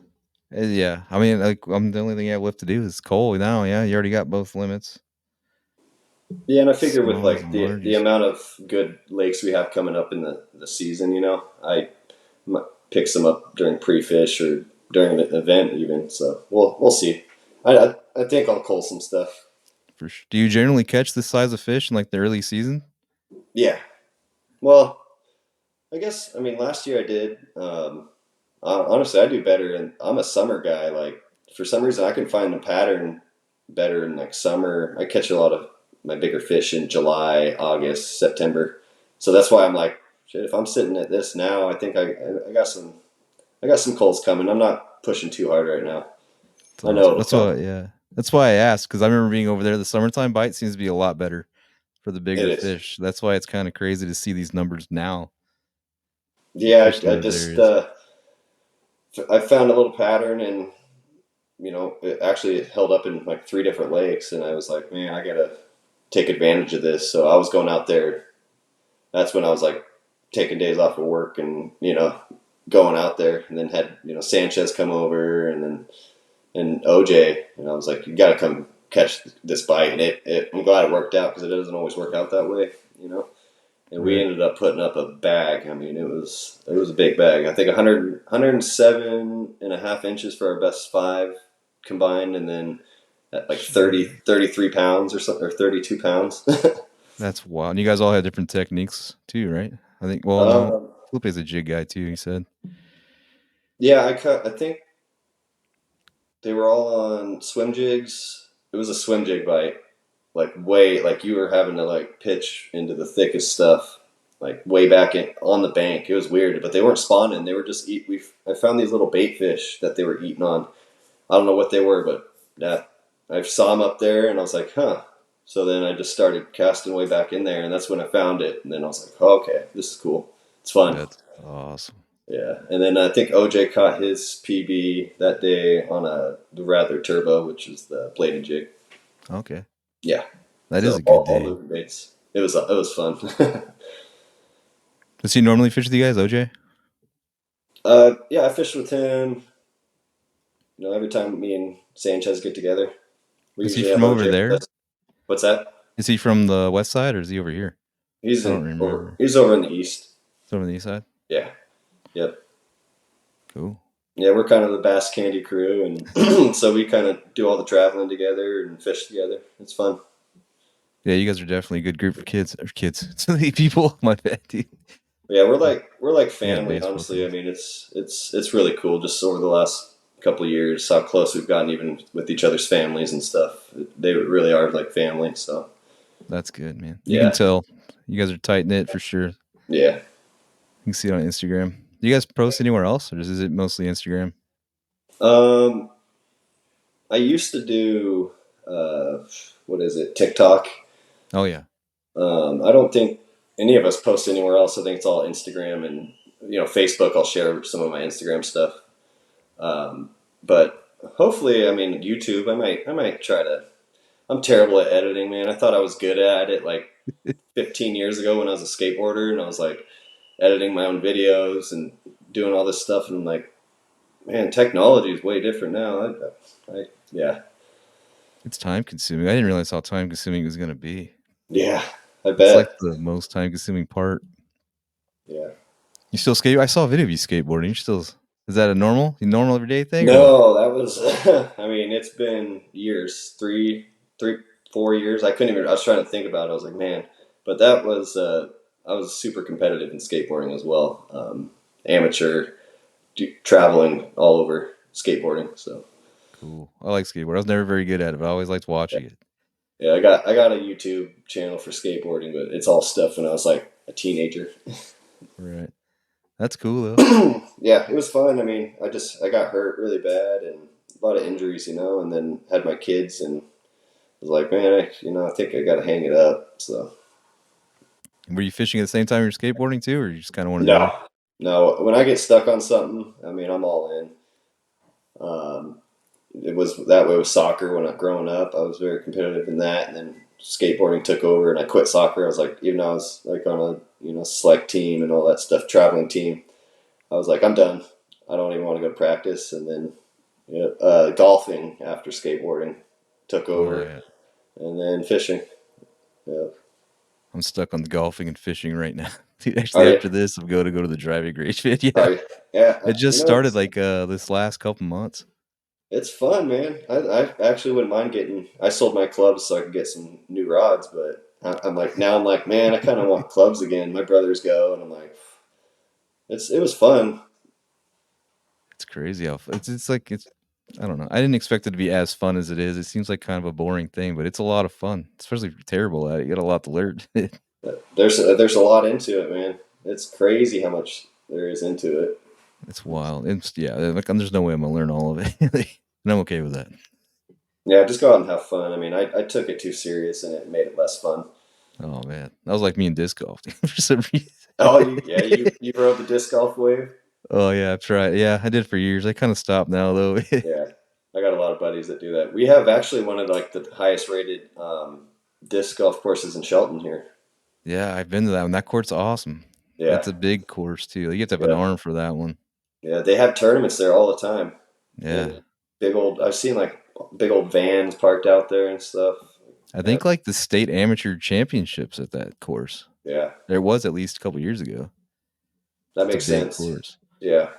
Yeah. I mean, like I'm the only thing I have left to do is coal now. Yeah, you already got both limits. Yeah, and I figure with Smallies like and the larges. amount of good lakes we have coming up in the season, you know, I might pick some up during pre-fish or during the event even. So we'll see. I think I'll cull some stuff. For sure. Do you generally catch this size of fish in like the early season? Yeah. Well, I guess I mean last year I did. Honestly, I do better, and I'm a summer guy. Like for some reason, I can find the pattern better in like summer. I catch a lot of my bigger fish in July, August, September. So that's why I'm like, shit. If I'm sitting at this now, I think I got some calls coming. I'm not pushing too hard right now. It's I know awesome. it'll That's come. why, yeah. That's why I asked because I remember being over there. The summertime bite seems to be a lot better for the It bigger is. fish. That's why it's kind of crazy to see these numbers now, Yeah, especially in I those just areas. I found a little pattern, and it actually held up in like 3 different lakes, and I was like, man, I gotta take advantage of this. So I was going out there. That's when I was like taking days off of work and going out there, and then had Sanchez come over, and then and OJ, and I was like, you got to come catch this bite, and I'm glad it worked out because it doesn't always work out that way, you know. And we Right. ended up putting up a bag. I mean, it was a big bag. I think 107.5 inches for our best five combined, and then at like Jeez. 33 pounds or something, or 32 pounds. That's wild. And you guys all had different techniques too, right? I think, well, no. um, Felipe's a jig guy too, he said. yeah, I think they were all on swim jigs. It was a swim jig bite, like way like you were having to like pitch into the thickest stuff, like way back on the bank. It was weird, but they weren't spawning. They were just eat. I found these little bait fish that they were eating on. I don't know what they were, but that I saw them up there, and I was like, huh. So then I just started casting way back in there, and that's when I found it. And then I was like, oh, okay, this is cool. It's fun. That's awesome. Yeah, and then I think OJ caught his PB that day on the Rattler Turbo, which is the bladed jig. Okay. Yeah, That is so a good all day. moving baits. It was fun. Does he normally fish with you guys, OJ? Yeah, I fished with him. Every time me and Sanchez get together, we Is he usually have from over OJ with there? us. What's that? Is he from the west side or is he over here? I don't remember. He's over in the east. He's over on the east side? Yeah, yep. Cool. Yeah, we're kind of the Bass Candy crew, and so we kind of do all the traveling together and fish together. It's fun. Yeah, you guys are definitely a good group for kids. Or kids. So many people. My bad, dude. Yeah, we're like You got family. baseball Honestly, I teams. mean, it's really cool. Just over the last couple of years, how close we've gotten, even with each other's families and stuff. They really are like family. So That's good, man. You can yeah, tell you guys are tight knit for sure. You yeah. can see it on Instagram. Do you guys post anywhere else, or is it mostly Instagram? Um, I used to do what is it, TikTok. Oh yeah, I don't think any of us post anywhere else. I think it's all Instagram and Facebook. I'll share some of my Instagram stuff. But hopefully, I mean YouTube. I might try to. I'm terrible at editing, man. I thought I was good at it like 15 years ago when I was a skateboarder, and I was like editing my own videos and doing all this stuff, and I'm like, man, technology is way different now. Yeah, It's time consuming. I didn't realize how time consuming it was gonna be. yeah, I It's like bet. the most time consuming part. Yeah. You still skate? I saw a video of you skateboarding. You still is that a normal everyday thing or what? No, that was. I mean, it's been years, 4 years. I couldn't even. I was trying to think about it. I was like, man, but that was. I was super competitive in skateboarding as well. Amateur, traveling all over skateboarding. So Cool. I like skateboard. I was never very good at it, but I always liked yeah, watching it. yeah. I got a YouTube channel for skateboarding, but it's all stuff when I was like a teenager. Right. That's cool though. Yeah, it was fun. I mean, I got hurt really bad and a lot of injuries, and then had my kids and was like, man, I think I got to hang it up. So Were you fishing at the same time you're skateboarding too, or you just kind of one or the no, other? no. When I get stuck on something, I mean, I'm all in. It was that way with soccer when I growing up. I was very competitive in that, and then skateboarding took over, and I quit soccer. I was like, even though I was like on a select team and all that stuff, traveling team, I was like, I'm done. I don't even want to go to practice. And then golfing after skateboarding took Oh over, yeah. and then fishing. Yeah. I'm stuck on the golfing and fishing right now. Dude, Are actually, you? after this, I'm going to go to the driving range. Yeah, Are you? Yeah. it just started like this last couple months. It's fun, man. I actually wouldn't mind getting. I sold my clubs so I could get some new rods, but I'm like, man, I kind of want clubs again. My brothers go, and I'm like, it was fun. It's crazy how it's like it's. I don't know. I didn't expect it to be as fun as it is. It seems like kind of a boring thing, but it's a lot of fun. Especially if you're terrible at it, you got a lot to learn. There's a lot into it, man. It's crazy how much there is into it. It's wild. It's yeah. Like there's no way I'm gonna learn all of it, and I'm okay with that. Yeah, just go out and have fun. I mean, I took it too serious, and it made it less fun. Oh man, that was like me in disc golf for some reason. Oh, you rode the disc golf wave. Oh yeah, I've tried. Yeah, I did for years. I kind of stopped now though. Yeah, I got a lot of buddies that do that. We have actually one of like the highest rated disc golf courses in Shelton here. Yeah, I've been to that one. That court's awesome. Yeah, That's a big course too. You have to have an yeah, arm for that one. yeah. They have tournaments there all the time, Yeah, and big old. I've seen like big old vans parked out there and stuff. I Yeah, think like the state amateur championships at that course. yeah, There was at least a couple years ago. that It's a makes big sense. course. Yeah,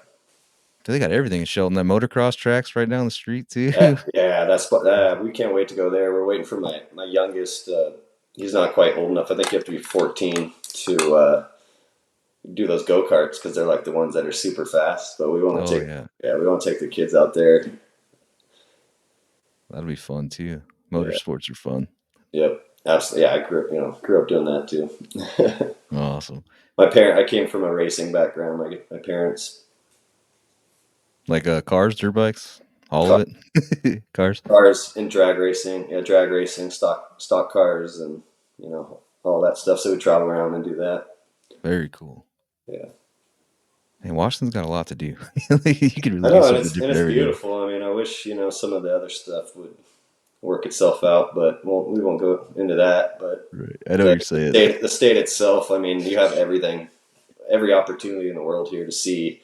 They got everything in Shelton. That motocross track's right down the street too. yeah. We can't wait to go there. We're waiting for my youngest. He's not quite old enough. I think you have to be 14 to do those go karts because they're like the ones that are super fast. But we want to Oh take yeah, we want to take the kids out there. that'll be fun too. Yeah. Motorsports are fun. Yep. Absolutely. Yeah, I grew up doing that too. Awesome. I came from a racing background. My parents, Like cars, dirt bikes, all car, of it. Cars. cars and drag racing. Yeah, drag racing, stock cars, and all that stuff. So we travel around and do that. Very cool. Yeah. And Washington's got a lot to do. You could I really do know, and something it's different every day. beautiful. I mean, I wish some of the other stuff would work itself out, but we won't go into that. But Right. I know what you're saying. the state itself. I mean, you have everything, every opportunity in the world here to see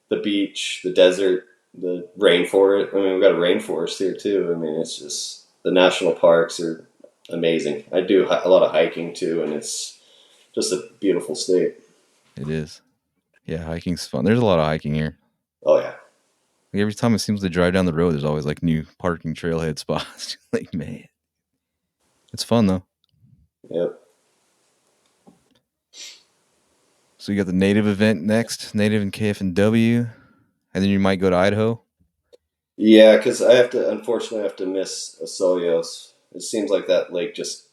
the beach, the desert, the rainforest. I mean, we've got a rainforest here too. I mean, it's just the national parks are amazing. I do a lot of hiking too, and it's just a beautiful state. It is. Yeah, hiking's fun. There's a lot of hiking here. Oh yeah, Like, every time it seems to drive down the road, there's always like new parking trailhead spots. Like, man, it's fun though. yep. So you got the native event next, native and KF&W, and then you might go to Idaho. Yeah, because unfortunately, I have to miss Osoyoos. It seems like that lake just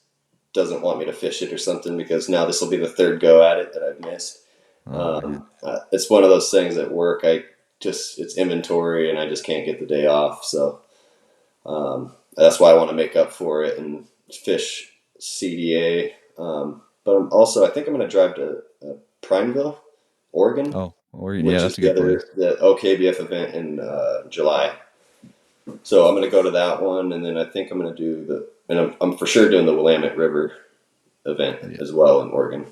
doesn't want me to fish it or something because now this will be the third go at it that I've missed. Oh man, It's one of those things at work. It's inventory and I just can't get the day off. So that's why I want to make up for it and fish CDA. But I think I'm going to drive to Prineville, Oregon, oh, Oregon, yeah, which is that's a good place. the OKBF event in July. So I'm going to go to that one, and then I think I'm going to do and I'm for sure doing the Willamette River event Yeah, as well in Oregon.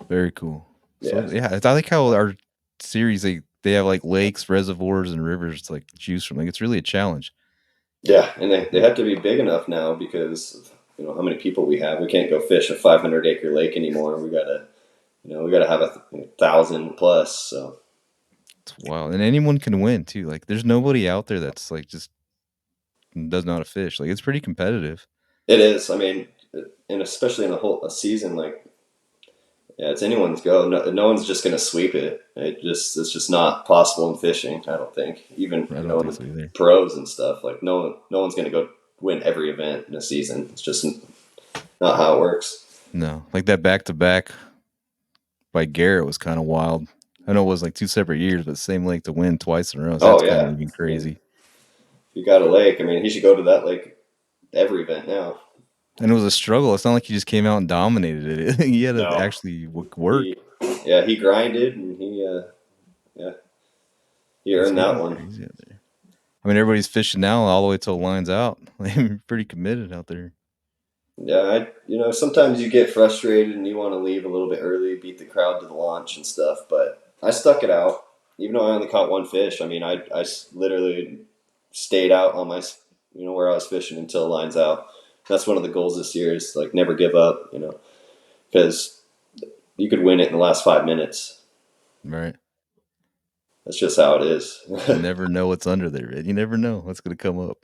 very cool. Yeah, So yeah, I like how our series they have like lakes, reservoirs, and rivers to like choose from. Like it's really a challenge. yeah, and they have to be big enough now because of, how many people we have. We can't go fish a 500-acre lake anymore. We gotta have 1,000 plus. So It's wild, and anyone can win too. Like there's nobody out there that's like just doesn't know how to fish. Like it's pretty competitive. it is. I mean, and especially in a season, like, yeah, it's anyone's go. No one's just gonna sweep it. It's just not possible in fishing. I don't think. Even I don't in think the so either. pros and stuff, like no one's gonna go win every event in a season. It's just not how it works. No, like that back to back by Garrett was kind of wild. I know it was like 2 separate years, but same lake to win twice in a row. So Oh that's kind of yeah, even I mean, crazy. if you got a lake, I mean, he should go to that lake every event now. And it was a struggle. It's not like he just came out and dominated it. He had to No, actually work. he he grinded and yeah he It's earned that getting one. crazy out there. I mean, everybody's fishing now all the way till the line's out. They're pretty committed out there. Yeah, sometimes you get frustrated and you want to leave a little bit early, beat the crowd to the launch and stuff. But I stuck it out, even though I only caught one fish. I mean, literally stayed out on where I was fishing until the line's out. That's one of the goals this year is like never give up, because you could win it in the last 5 minutes. Right. That's just how it is. You never know what's under there, man. You never know what's going to come up.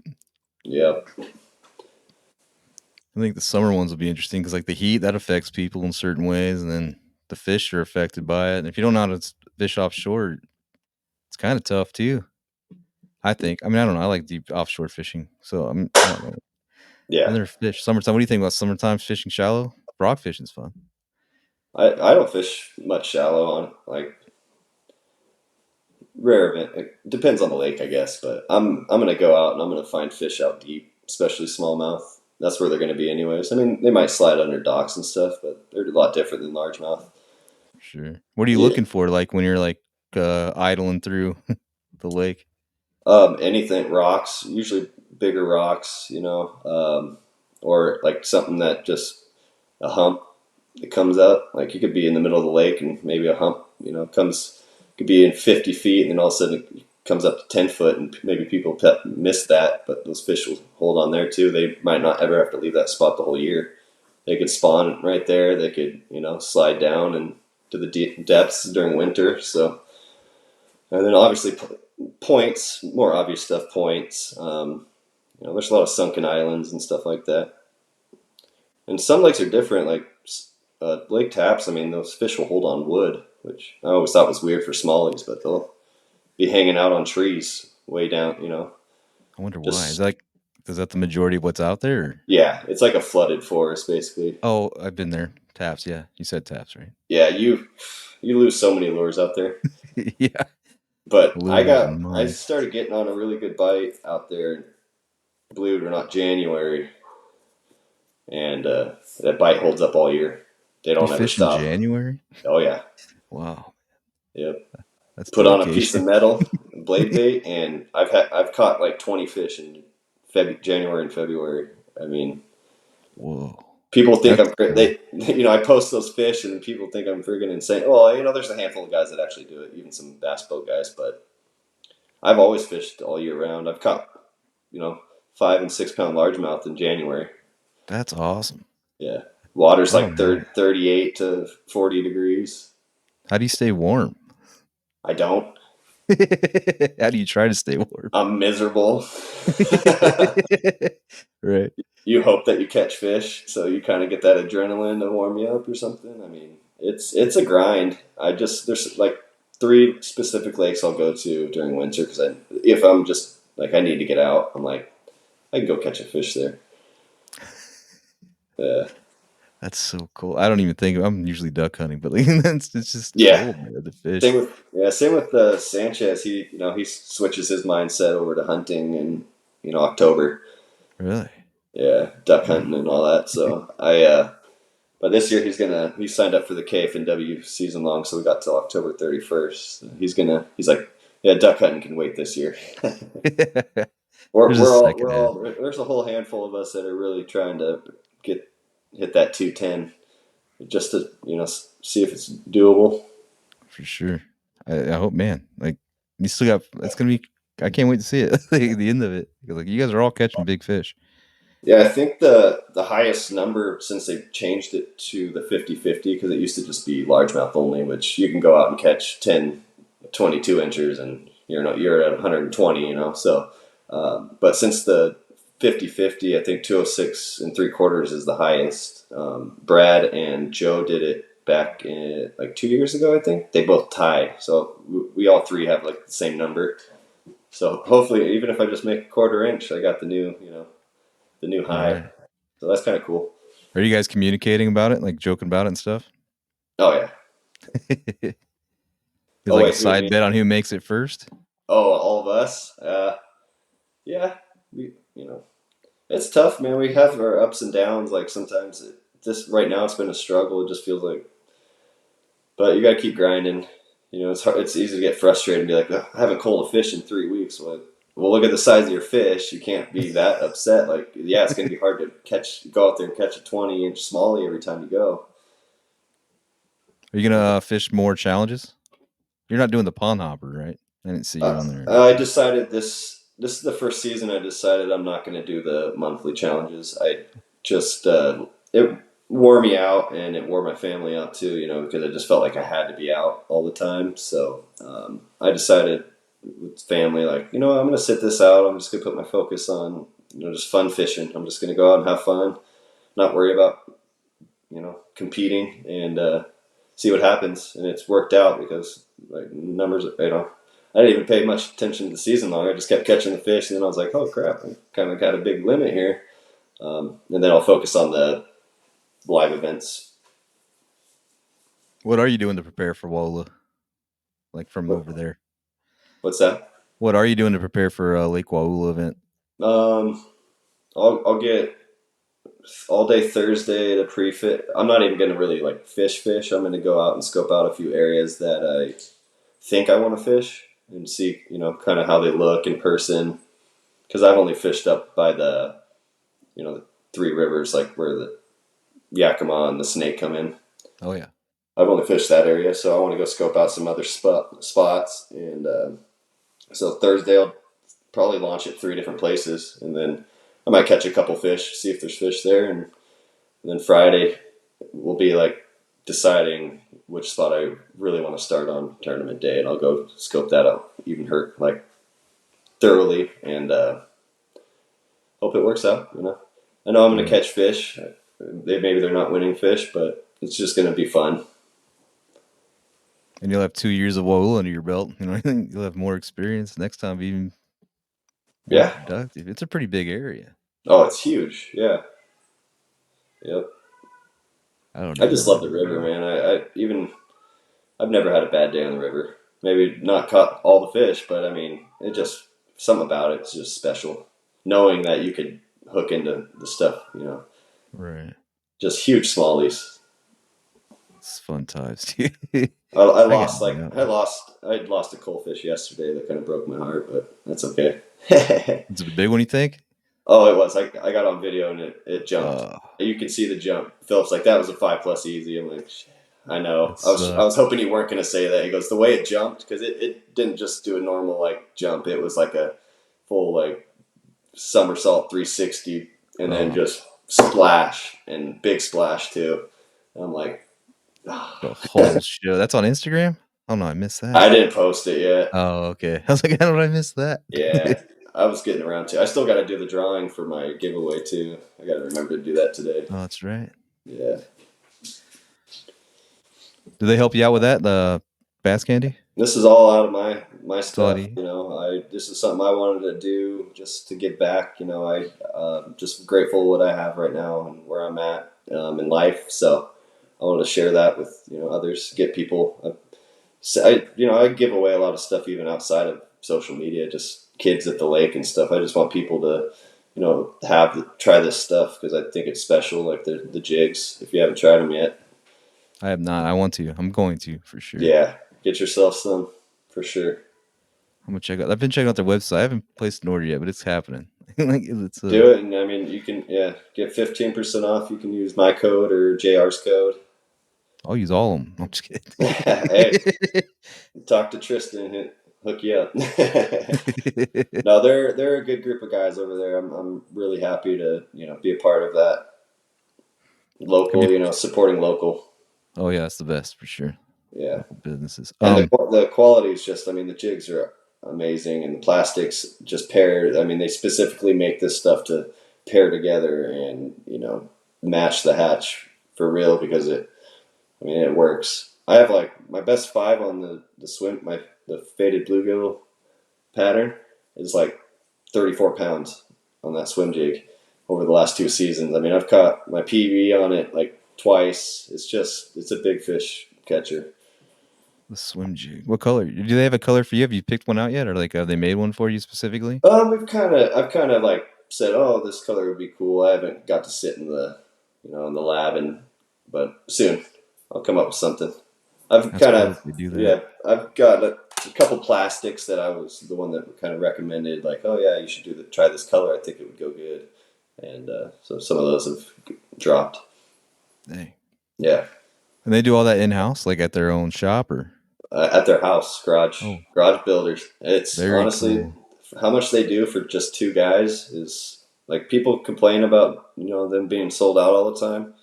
Yep. I think the summer ones will be interesting because, like, the heat that affects people in certain ways, and then the fish are affected by it. And if you don't know how to fish offshore, it's kind of tough too. I think. I mean, I don't know. I like deep offshore fishing, so I don't know. I've Yeah. never fished summertime. What do you think about summertime fishing shallow? Rock fishing's fun. I don't fish much shallow on like rare event. It depends on the lake, I guess. But I'm gonna go out and I'm gonna find fish out deep, especially smallmouth. That's where they're gonna be, anyways. I mean, they might slide under docks and stuff, but they're a lot different than largemouth. Sure. What are you Yeah. looking for, like when you're like idling through the lake? Anything rocks, usually bigger rocks, or like something that just a hump that comes up. Like you could be in the middle of the lake and maybe a hump, could be in 50 feet and then all of a sudden it comes up to 10 foot and maybe people miss that, but those fish will hold on there too. They might not ever have to leave that spot the whole year. They could spawn right there. They could, slide down and to the deep depths during winter. So, and then obviously points, more obvious stuff, points. There's a lot of sunken islands and stuff like that. And some lakes are different, like Lake Taps. I mean, those fish will hold on wood, which I always thought was weird for smallies, but they'll be hanging out on trees way down. I wonder why. Just Is that the majority of what's out there? Or? yeah, it's like a flooded forest basically. Oh, I've been there. Taps, yeah. You said taps, right? Yeah, you lose so many lures out there. Yeah. But Lures and I mines. started getting on a really good bite out there, believe it or not, January, and that bite holds up all year. They You don't ever fish in stop. January? Oh yeah, Wow. yep. That's Put on a piece of dedication. metal, blade bait, and I've caught like 20 fish in January and February. I mean, Whoa. people think That's I'm crazy. cool. I post those fish, and people think I'm friggin' insane. Well, there's a handful of guys that actually do it, even some bass boat guys. But I've always fished all year round. I've caught, you know, 5 and 6 pound largemouth in January. That's awesome. Yeah, water's Oh like man. 38 to 40 degrees. How do you stay warm? I don't. How do you try to stay warm? I'm miserable. Right. You hope that you catch fish, so you kind of get that adrenaline to warm you up or something. I mean, it's a grind. There's like 3 specific lakes I'll go to during winter because if I'm just like I need to get out, I'm like I can go catch a fish there. Uh, That's so cool. I don't even think I'm usually duck hunting, but like it's just yeah, cool, man. The fish. same with Sanchez. He switches his mindset over to hunting in October. Really? Yeah, duck Wow. hunting and all that. So but this year he signed up for the KFNW season long, so we got till October 31st. He's like, yeah, duck hunting can wait this year. There's a second we're half all there's a whole handful of us that are really trying to get hit that 210 just to see if it's doable. for sure. I hope, man. Like you still got. It's gonna be. I can't wait to see it. Like, the end of it. Like you guys are all catching big fish. Yeah, I think the highest number since they changed it to the 50-50, because it used to just be largemouth only, which you can go out and catch 10, 22 inches and you're at 120, So, but since the 50-50, I think 206 and 3/4 is the highest. Brad and Joe did it back in like 2 years ago, I think. They both tied, so we all three have like the same number. So hopefully, even if I just make a 1/4 inch, I got the new All high. right. So that's kind of cool. Are you guys communicating about it, like joking about it and stuff? Oh yeah. There's Oh like a wait, who side me? bet on who makes it first. Oh, all of us. Yeah. It's tough, man. We have our ups and downs. Like sometimes, just right now, it's been a struggle. It just feels like, but you got to keep grinding. It's hard. It's easy to get frustrated and be like, I haven't caught a fish in 3 weeks. Well, look at the size of your fish. You can't be that upset. Like, yeah, it's going to be hard to go out there and catch a 20-inch smallie every time you go. Are you gonna fish more challenges? You're not doing the pond hopper, right? I didn't see you on there. I decided this is the first season I decided I'm not going to do the monthly challenges. I just it wore me out and it wore my family out too. Because I just felt like I had to be out all the time. So I decided with family, like I'm going to sit this out. I'm just going to put my focus on just fun fishing. I'm just going to go out and have fun, not worry about competing and see what happens. And it's worked out because like numbers, I didn't even pay much attention to the season long. I just kept catching the fish, and then I was like, "Oh crap! I kind of got a big limit here." And then I'll focus on the live events. What are you doing to prepare for Wola? Like from What, over there. what's that? What are you doing to prepare for a Lake Waula event? Um, I'll get all day Thursday to pre-fit. I'm not even going to really like fish. I'm going to go out and scope out a few areas that I think I want to fish and see, kind of how they look in person. Because I've only fished up by the three rivers, like where the Yakima and the Snake come in. Oh yeah. I've only fished that area, so I want to go scope out some other spots. And so Thursday, I'll probably launch at 3 different places, and then I might catch a couple fish, see if there's fish there, and then Friday we'll be like deciding which spot I really want to start on tournament day, and I'll go scope that out even like thoroughly, and hope it works out. I know I'm going to Right. catch fish. Maybe they're not winning fish, but it's just going to be fun. And you'll have 2 years of Waula under your belt. I think you'll have more experience next time, be even more Yeah. productive. It's a pretty big area. Oh, it's huge. Yeah. Yep. I don't I even just love the remember river, going. man. I've never had a bad day on the river. Maybe not caught all the fish, but I mean, it just something about it's just special. Knowing that you could hook into the stuff, Right. just huge smallies. It's fun times, too. I I got lost to like out. I lost a coalfish yesterday that kind of broke my heart, but that's okay. It's a big one, you think? Oh, it was. I got on video and it jumped. Oh, You could see the jump. Philip's like, that was a 5+ easy. I'm like, shit. I know. that I was sucks. hoping you weren't going to say that. He goes, the way it jumped, because it didn't just do a normal like jump. It was like a full like somersault 360 and then Oh, just splash and big splash too. And I'm like, the whole show. That's on Instagram? Oh, no, I missed that. I didn't post it yet. Oh, okay. I was like, how did I miss that? Yeah, I was getting around to. I still got to do the drawing for my giveaway too. I got to remember to do that today. Oh, that's right. Yeah. Do they help you out with that, the bass candy? This is all out of my It's all stuff. you. This is something I wanted to do just to give back. I just grateful what I have right now and where I'm at in life. So I wanted to share that with others, get people. I give away a lot of stuff even outside of social media, just kids at the lake and stuff. I just want people to try this stuff because I think it's special, like the jigs. If you haven't tried them yet, I have not. I want to. I'm going to for sure. yeah, get yourself some for sure. I'm gonna check out. I've been checking out their website. I haven't placed an order yet, but it's happening. Like it's Do it, and I mean, you can get 15% off. You can use my code or JR's code. I'll use all of them. I'm just Hey, kidding. talk to Tristan, hook you up. No, they're a good group of guys over there. I'm really happy to be a part of that Have you? local, supporting local. Oh yeah, that's the best for sure. Yeah, Local businesses. and the quality is just. I mean, the jigs are amazing, and the plastics just pair. I mean, they specifically make this stuff to pair together and match the hatch for real because I mean, it works. I have like my best five on the swim. The faded bluegill pattern is like 34 pounds on that swim jig over the last 2 seasons. I mean, I've caught my PB on it like twice. It's a big fish catcher. The swim jig. What color? Do they have a color for you? Have you picked one out yet, or like have they made one for you specifically? I've kind of like said, oh, this color would be cool. I haven't got to sit in in the lab, but soon I'll come up with something. I've That's kind cool of, if they do that. yeah, I've got a couple plastics that I was the one that kind of recommended, like, oh yeah, you should try this color. I think it would go good, and so some of those have dropped. Dang. Yeah, And they do all that in house, like at their own shop, or at their house, oh, garage builders. It's very honestly cool. how much they do for just two guys is like people complain about them being sold out all the time,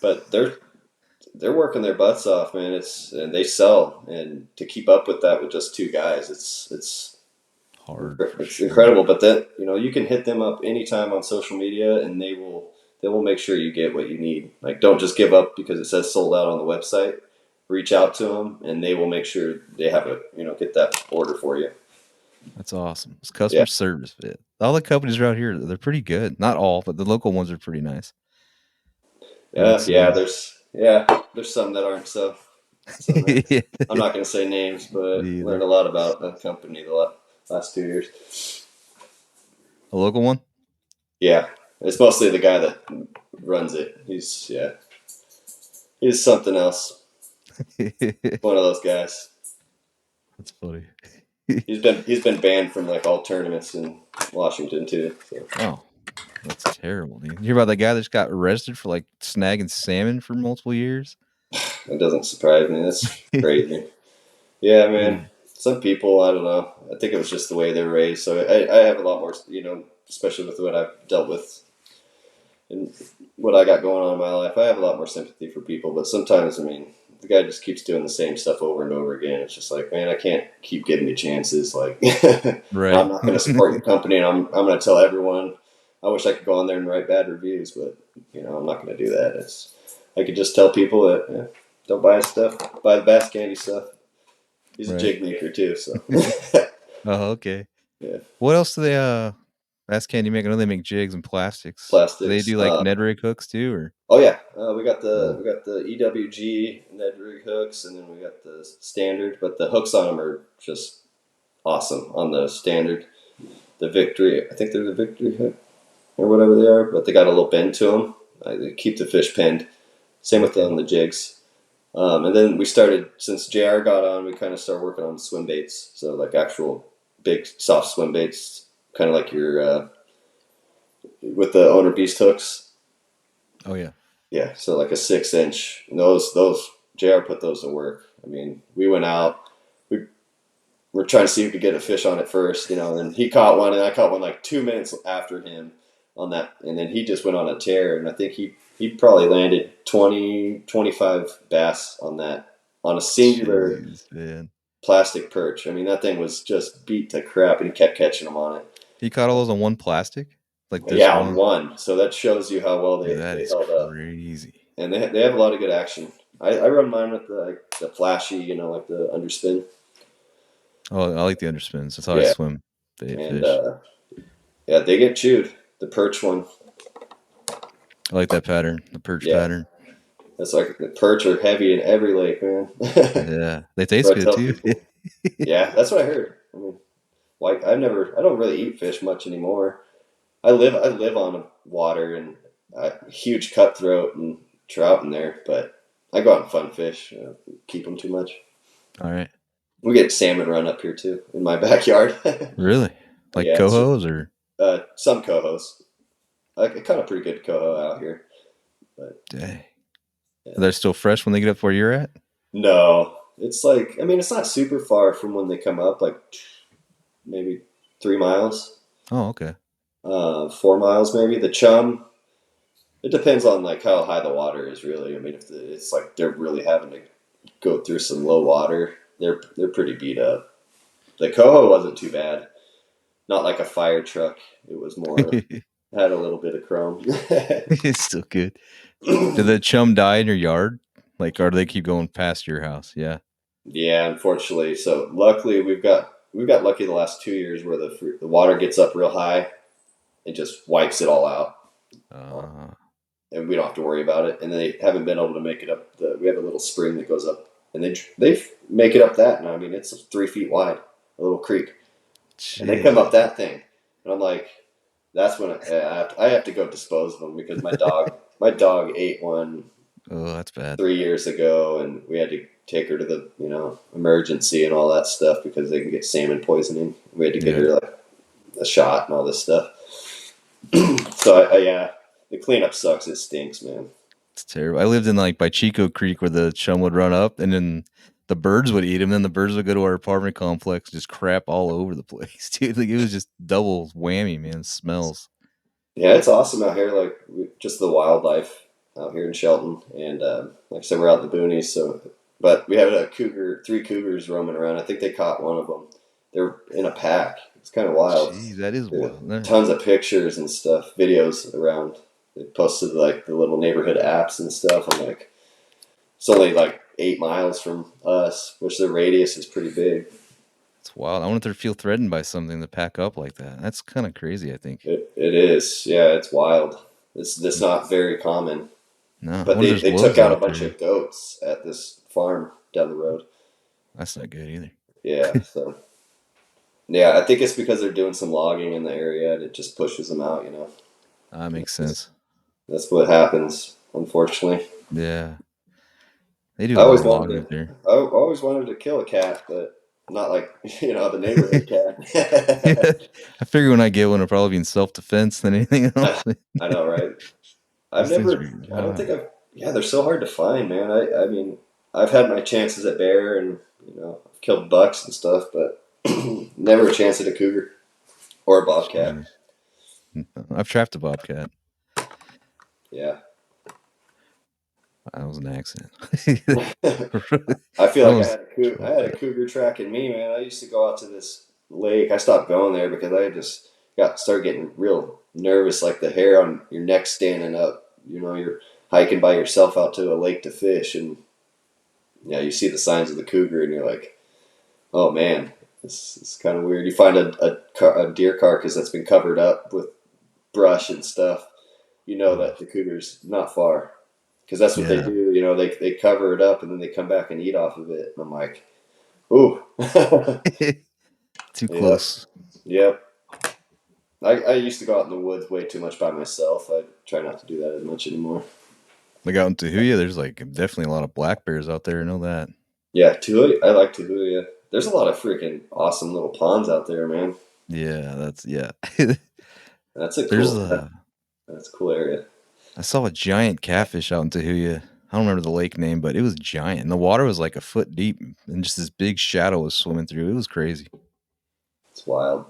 but they're working their butts off, man. And they sell, and to keep up with that with just two guys, Hard for it's sure. incredible. But that you can hit them up anytime on social media, and they will make sure you get what you need. Like, don't just give up because it says sold out on the website. Reach out to them, and they will make sure they have get that order for you. That's awesome. It's Yeah, customer service fit. All the companies around here, they're pretty good. Not all, but the local ones are pretty nice. I would yeah. say. There's some that aren't so. Some that Yeah, I'm not going to say names, but me learned either. a lot about the company the last 2 years. A local one? Yeah, it's mostly the guy that runs it. He's something else. That's One of those guys. funny. He's been banned from like all tournaments in Washington too. So Oh, that's terrible, dude. You hear about that guy that just got arrested for like snagging salmon for multiple years? it doesn't surprise me. That's crazy. Yeah, man. Some people, I don't know. I think it was just the way they were raised. So I have a lot more, especially with what I've dealt with and what I got going on in my life. I have a lot more sympathy for people. But sometimes, I mean, the guy just keeps doing the same stuff over and over again. It's just like, man, I can't keep giving you chances. Like, I'm Right. not going to support your company, and I'm going to tell everyone. I wish I could go on there and write bad reviews, but I'm not going to do that. I could just tell people that don't buy his stuff, buy the Bass Candy stuff. He's a Right. jig maker too, so Oh, okay. yeah. What else do they Ask Candy make? I know they make jigs and plastics. Do they Plastics. do like Ned rig hooks too, or Oh yeah, we got oh, the EWG Ned rig hooks, and then we got the standard. But the hooks on them are just awesome on the standard. The Victory, I think they're the Victory hook or whatever they are, but they got a little bend to them. They keep the fish pinned. Same with okay. the jigs. And then we started, since JR got on, we kind of started working on swim baits. So like actual big soft swim baits, kind of like your with the owner beast hooks. Oh yeah. Yeah, so like a 6 inch. And those JR put those to work. I mean, we went out. We were trying to see who could get a fish on it first, and he caught one, and I caught one like 2 minutes after him on that, and then he just went on a tear, and I think he probably landed 20, 25 bass on that on a singular Jeez, man. plastic perch. I mean, that thing was just beat to crap, and he kept catching them on it. He caught all those on one plastic? Like this Yeah, on one? one. So that shows you how well Dude, that they is held up. crazy. And they have a lot of good action. I run mine with the flashy, like the underspin. Oh, I like the underspins. That's how I Yeah, swim bait and fish. yeah, they get chewed. The perch one, I like that pattern, the perch yeah, pattern. that's like the perch are heavy in every lake, man. Yeah. They That's taste what I good tell too. people. Yeah, that's what I heard. I mean, like I don't really eat fish much anymore. I live on water and huge cutthroat and trout in there, but I go out and fun fish. Keep them too much. All right. We get salmon run up here too in my backyard. Really? Like Yeah, it's cohos or some cohos. I caught a pretty good coho out here, but dang. yeah. Are they still fresh when they get up where you're at? No, it's like I mean, it's not super far from when they come up, like maybe 3 miles, Oh, okay. 4 miles maybe. The chum, it depends on like how high the water is, really. I mean, if it's like they're really having to go through some low water, they're pretty beat up. The coho wasn't too bad, not like a fire truck. It was more had a little bit of chrome. It's still good. Did the chum die in your yard? Like, or do they keep going past your house? Yeah. Yeah, unfortunately. So luckily, we've got lucky the last 2 years where the water gets up real high and just wipes it all out, Uh, and we don't have to worry about it. And they haven't been able to make it up. We have a little spring that goes up, and they make it up that. And I mean, it's 3 feet wide, a little creek, and they come jeez. up that thing, and I'm like, that's when I have to go dispose of them because my dog ate one Oh, that's bad. 3 years ago, and we had to take her to the emergency and all that stuff because they can get salmon poisoning. We had to get Yeah, her like a shot and all this stuff. So yeah, the cleanup sucks. It stinks, man. it's terrible. I lived in like by Chico Creek where the chum would run up and then the birds would eat him. Then the birds would go to our apartment complex, just crap all over the place, dude. Like it was just double whammy, man. Smells. Yeah, it's awesome out here. Like just the wildlife out here in Shelton, and like I said, we're out in the boonies. So, but we have three cougars roaming around. I think they caught one of them. They're in a pack. It's kind of wild. Jeez, that is There are wild. Nah. tons of pictures and stuff, videos around. They posted like the little neighborhood apps and stuff. I'm like, it's only like 8 miles from us, which the radius is pretty big. It's wild. I wonder if they feel threatened by something to pack up like that. That's kind of crazy, I think. It is, yeah, it's wild. It's Mm. not very common. No, I But wonder they, if there's they took wolves out a out bunch there. of goats at this farm down the road. That's not good either. Yeah, so yeah, I think it's because they're doing some logging in the area and it just pushes them out. That makes That's, sense. that's what happens, unfortunately. Yeah, they do I a lot always of logging wanted up there. I always wanted to kill a cat, but not like the neighborhood Yeah, cat. I figure when I get one, it'll probably be in self defense than anything else. I know, right? I've Those things never. are I don't wild. think I've. Yeah, they're so hard to find, man. I mean, I've had my chances at bear and I've killed bucks and stuff, but never a chance at a cougar or a bobcat. Jeez. I've trapped a bobcat. Yeah, That was an accident. I feel I like I almost had I had a cougar tracking me, man. I used to go out to this lake. I stopped going there because I just started getting real nervous, like the hair on your neck standing up. You're hiking by yourself out to a lake to fish, and yeah, you see the signs of the cougar, and you're like, oh man, it's kind of weird. You find a deer carcass that's been covered up with brush and stuff. You know oh, that the cougar's not far because that's what they yeah. do. They cover it up and then they come back and eat off of it. And I'm like, ooh, Too yep, close. yep. I used to go out in the woods way too much by myself. I try not to do that as much anymore. Like out in Tahuya, there's like definitely a lot of black bears out there. I know that. Yeah, Tahuya. I like Tahuya. There's a lot of freaking awesome little ponds out there, man. Yeah, that's yeah. That's a There's cool. a That's a cool area. I saw a giant catfish out in Tahuya. I don't remember the lake name, but it was giant. And the water was like a foot deep and just this big shadow was swimming through. It was crazy. It's wild.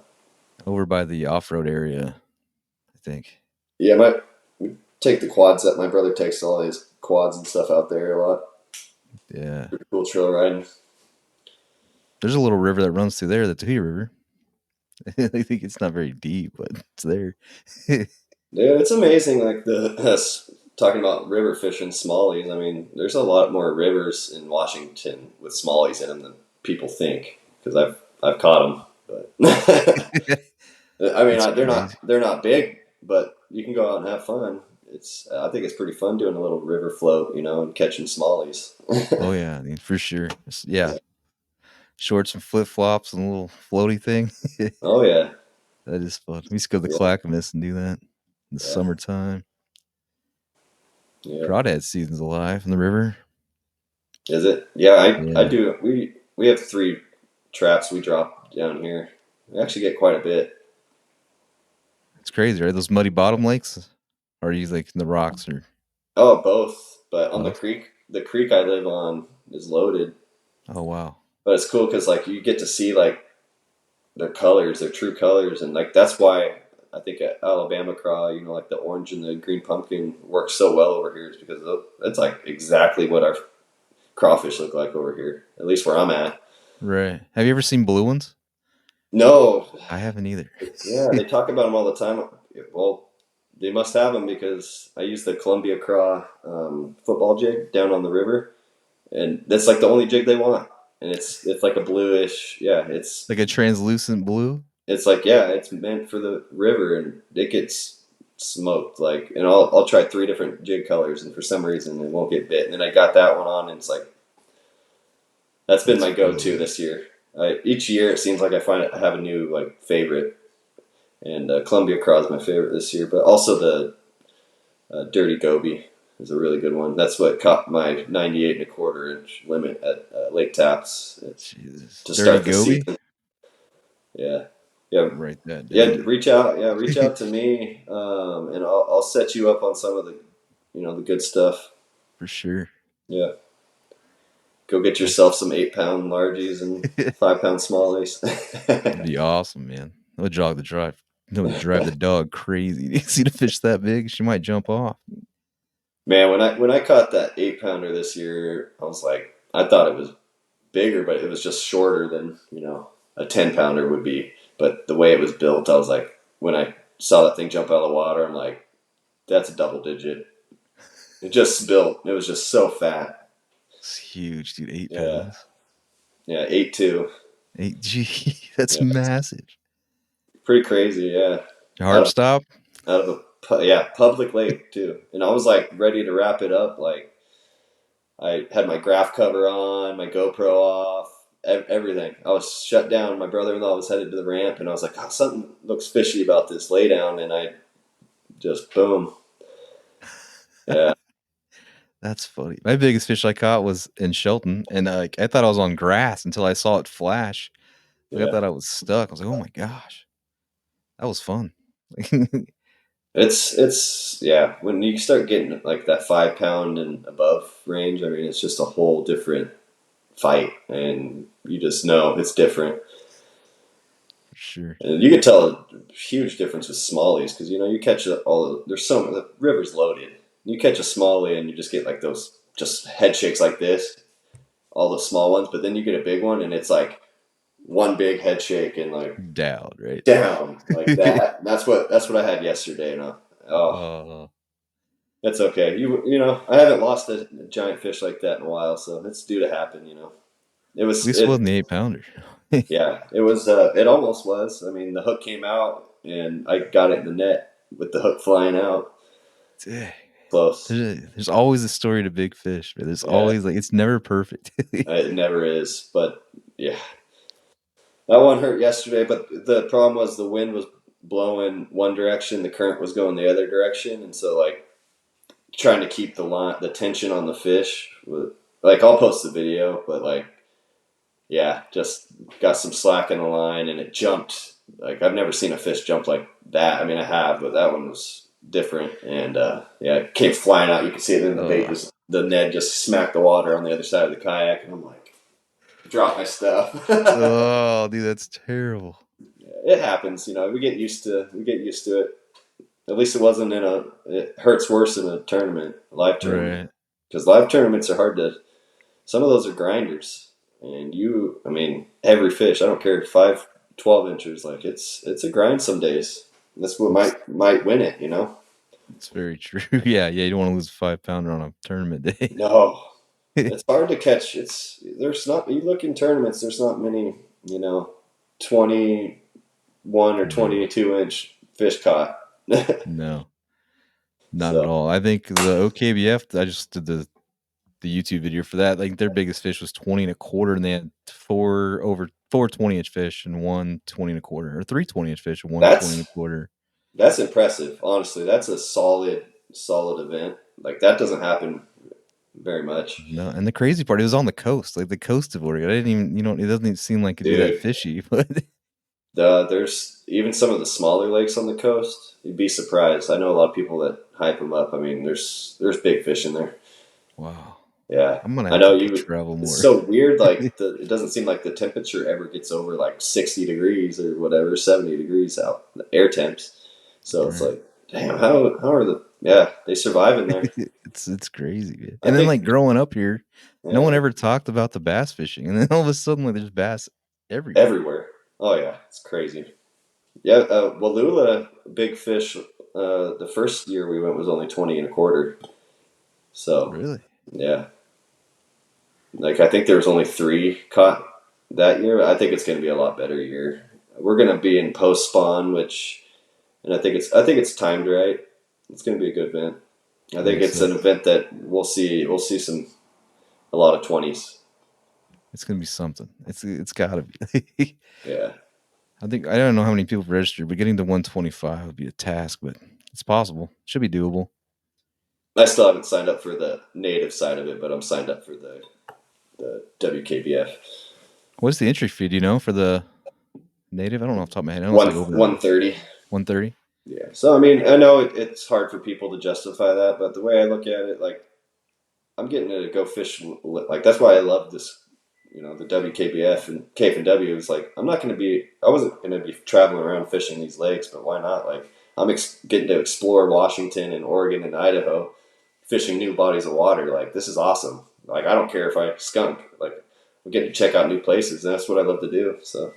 Over by the off-road area, I think. Yeah, we take the quads up. My brother takes all his quads and stuff out there a lot. Yeah. Pretty cool trail riding. There's a little river that runs through there, the Tahuya River. I think it's not very deep, but it's there. Dude, it's amazing. Like us talking about river fishing, smallies. I mean, there's a lot more rivers in Washington with smallies in them than people think. Because I've caught them, but I mean, It's they're crazy. not big, but you can go out and have fun. I think it's pretty fun doing a little river float, and catching smallies. Oh yeah, I mean, for sure. Yeah, shorts and flip flops and a little floaty thing. Oh yeah, That is fun. We used to go to the yeah, Clackamas and do that in the yeah, summertime. yeah. Crawdad season's alive in the river. Is it? Yeah, I Yeah. do. We have three. traps we drop down here. We actually get quite a bit. It's crazy, right? Those muddy bottom lakes, or are you like in the rocks or Oh, both. But on both? the creek I live on is loaded. Oh wow, But it's cool because like you get to see like their colors, their true colors, and like that's why I think at Alabama craw, like the orange and the green pumpkin works so well over here, is because that's like exactly what our crawfish look like over here. At least where I'm at. right? Have you ever seen blue ones? No, I haven't either. yeah, they talk about them all the time. Well, they must have them because I use the Columbia craw football jig down on the river, and that's like the only jig they want. And it's like a bluish, yeah. Like a translucent blue. It's like, yeah, it's meant for the river, and it gets smoked. Like, and I'll try three different jig colors, and for some reason it won't get bit. And then I got that one on, and it's like that's been That's my go-to funny. this year. Each year it seems like I have a new like favorite, and Columbia Craw is my favorite this year. But also the Dirty Goby is a really good one. That's what caught my 98 1/4 inch limit at Lake Taps Jesus, to dirty start the goby. season. Yeah, yeah, Write that yeah. down. Reach out. Yeah, reach out to me, and I'll set you up on some of the good stuff. For sure. Yeah, go get That'd yourself some 8 pound largies and 5 pound smallies. be awesome, man. That would jog the drive. That would drive the dog crazy. You see the fish that big, she might jump off. Man, when I caught that 8 pounder this year, I was like, I thought it was bigger, but it was just shorter than a 10 pounder would be. But the way it was built, I was like, when I saw that thing jump out of the water, I'm like, that's a double digit. It just built. It was just so fat. It's huge, dude. Eight Yeah, pounds. yeah, 8'2". Eight. Gee, that's Yeah, massive. pretty crazy. Yeah, out Hard of stop. yeah, public lake too. And I was like ready to wrap it up. Like I had my graph cover on, my GoPro off, everything. I was shut down. My brother-in-law was headed to the ramp, and I was like, oh, something looks fishy about this laydown, and I just boom. Yeah, That's funny. My biggest fish I caught was in Shelton, and like I thought I was on grass until I saw it flash. Like I yeah. thought I was stuck. I was like, "Oh my gosh, that was fun." It's yeah. When you start getting like that 5 pound and above range, I mean, it's just a whole different fight, and you just know it's different. For sure. And you can tell a huge difference with smallies because you catch there's so the river's loaded. You catch a smallie and you just get like those just head shakes like this, all the small ones, but then you get a big one and it's like one big head shake and like Dowd, right? down like that. And that's what I had yesterday. And oh, Uh, that's okay. I haven't lost a giant fish like that in a while, so it's due to happen. It at was least it it wasn't the 8 pounder. Yeah, it was. It almost was. I mean, the hook came out, and I got it in the net with the hook flying out. Dang. Close. There's always a story to big fish, but there's Yeah, always like it's never perfect. it never is. But yeah, that one hurt yesterday. But the problem was the wind was blowing one direction, the current was going the other direction, and so like trying to keep the tension on the fish. Like I'll post the video, but like yeah, just got some slack in the line, and it jumped. Like I've never seen a fish jump like that. I mean, I have, but that one was different. And yeah, it came flying out. You could see it in uh, the Ned just smacked the water on the other side of the kayak, and I'm like, drop my stuff. oh, dude, that's terrible. It happens, we get used to it. At least it wasn't it hurts worse in a tournament, a live tournament, Right. because live tournaments are hard to. Some of those are grinders, and I mean, every fish. I don't care 5 12 inches. Like it's a grind some days. That's what It's might win it. it's very true. Yeah, yeah. You don't want to lose a 5 pounder on a tournament day. No, it's hard to catch. There's not. You look in tournaments. There's not many. 21 or No, 22 inch fish caught. no, not at So all. I think the OKBF. I just did the YouTube video for that. Like their biggest fish was 20 1/4, and they had four 20 inch fish and one 20 1/4, or three 20 inch fish and one 20 and a that's quarter. impressive. Honestly, that's a solid event. Like that doesn't happen very much. No, and the crazy part, it was on the coast, like the coast of Oregon. I didn't even, it doesn't even seem like it'd be that Dude, fishy, but there's even some of the smaller lakes on the coast. You'd be surprised. I know a lot of people that hype them up. I mean, there's big fish in there. wow, Yeah, I'm gonna I have know to you. travel It's more. so weird. Like it doesn't seem like the temperature ever gets over like 60 degrees or whatever, 70 degrees out, the air temps. So it's Right. like, damn, how are they survive in there? It's crazy, man. I And then, think, like, growing up here, no one yeah, ever talked about the bass fishing, and then all of a sudden, like, there's bass everywhere. everywhere. Oh yeah, it's crazy. Yeah, Walula, big fish. The first year we went was only 20 and a quarter. So Really? yeah, like I think there was only three caught that year. I think it's going to be a lot better year. We're going to be in post spawn, which, and I think it's timed right. It's going to be a good event. I I think think it's so. an event that we'll see a lot of 20s. It's gonna be something. It's gotta be. Yeah, I don't know how many people registered, but getting to 125 would be a task, but it's possible. Should be doable. I still haven't signed up for the native side of it, but I'm signed up for the WKBF. What's the entry fee? Do you know for the native? I don't know off the top of my head. I know it's One like over 130. 130. Yeah. So I mean, I know it's hard for people to justify that, but the way I look at it, like I'm getting to go fish. Like that's why I love this. The WKBF and KFW is like I'm not going to be. I wasn't going to be traveling around fishing these lakes, but why not? Like I'm getting to explore Washington and Oregon and Idaho, fishing new bodies of water. Like this is awesome. Like I don't care if I skunk. Like I'm getting to check out new places, and that's what I love to do. So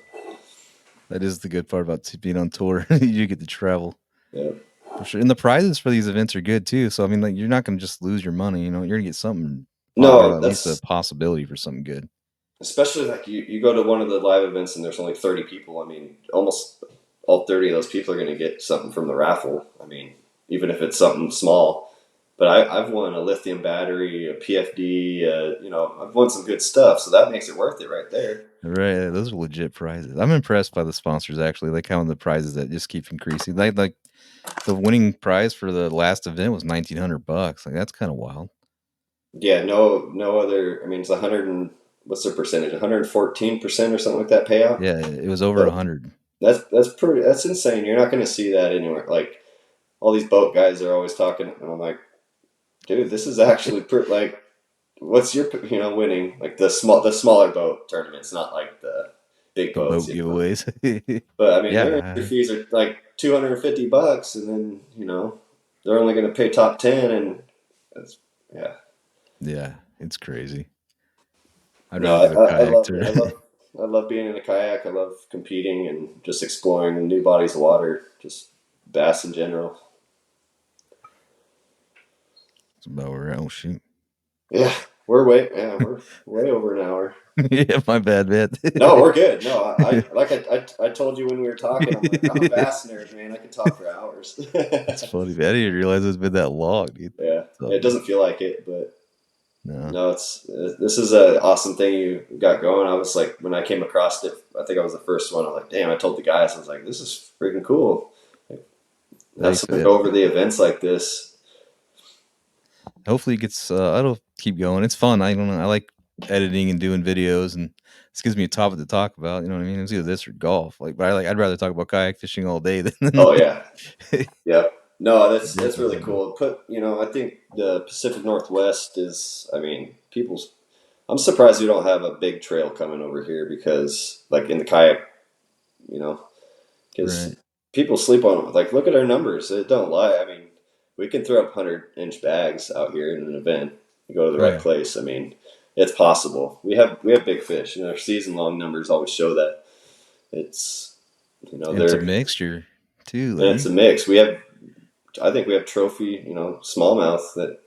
That is the good part about being on tour. You get to travel yeah. for sure. And the prizes for these events are good too. So I mean, like, you're not going to just lose your money. You're going to get something. No, At least a that's possibility for something good. especially like you go to one of the live events and there's only 30 people. I mean, almost all 30 of those people are going to get something from the raffle. I mean, even if it's something small. But I've won a lithium battery, a PFD. I've won some good stuff, so that makes it worth it right there. Right, those are legit prizes. I'm impressed by the sponsors actually, like how the prizes that just keep increasing. Like the winning prize for the last event was $1,900. Like that's kind of wild. Yeah, no other. I mean, it's 100 and what's their percentage? 114% or something like that payout. Yeah, it was over So 100. that's insane. You're not going to see that anywhere. Like all these boat guys are always talking, and I'm like, dude, this is actually like, what's your winning like the smaller boat tournaments, not like the big The boats, boat giveaways. But I mean, their entry Yeah, fees are like $250, and then they're only going to pay top 10, and that's yeah. yeah, it's crazy. I'd No, rather do a I kayak love it. tour. I love being in a kayak. I love competing and just exploring new bodies of water, just bass in general. It's about where oh shoot. Yeah, we're way over an hour. Yeah, my bad, man. No, we're good. No, I told you when we were talking. I'm like, I'm a bass nerd, man. I can talk for hours. It's funny, man. I didn't even realize it's been that long, dude. Yeah, It's all it good. doesn't feel like it, but No. no, this is an awesome thing you got going. I was like, when I came across it, I think I was the first one. I'm like, damn! I told the guys, I was like, this is freaking cool. Like, have Thanks, someone man. go over the events like this. Hopefully it gets it'll keep going. It's fun. I don't know. I like editing and doing videos, and this gives me a topic to talk about. You know what I mean? It's either this or golf. Like, but I'd rather talk about kayak fishing all day than Oh like yeah, yeah. No, that's definitely really something. cool. I think the Pacific Northwest is. I mean, people's. I'm surprised we don't have a big trail coming over here because, like in the kayak, you know, because Right. people sleep on it. Like, look at our numbers; it don't lie. I mean, we can throw up 100-inch bags out here in an event. You go to the Oh right yeah. place. I mean, it's possible. We have big fish, and our season long numbers always show that. It's And it's a they're mixture too. and Like it's a mix. I think we have trophy, smallmouth that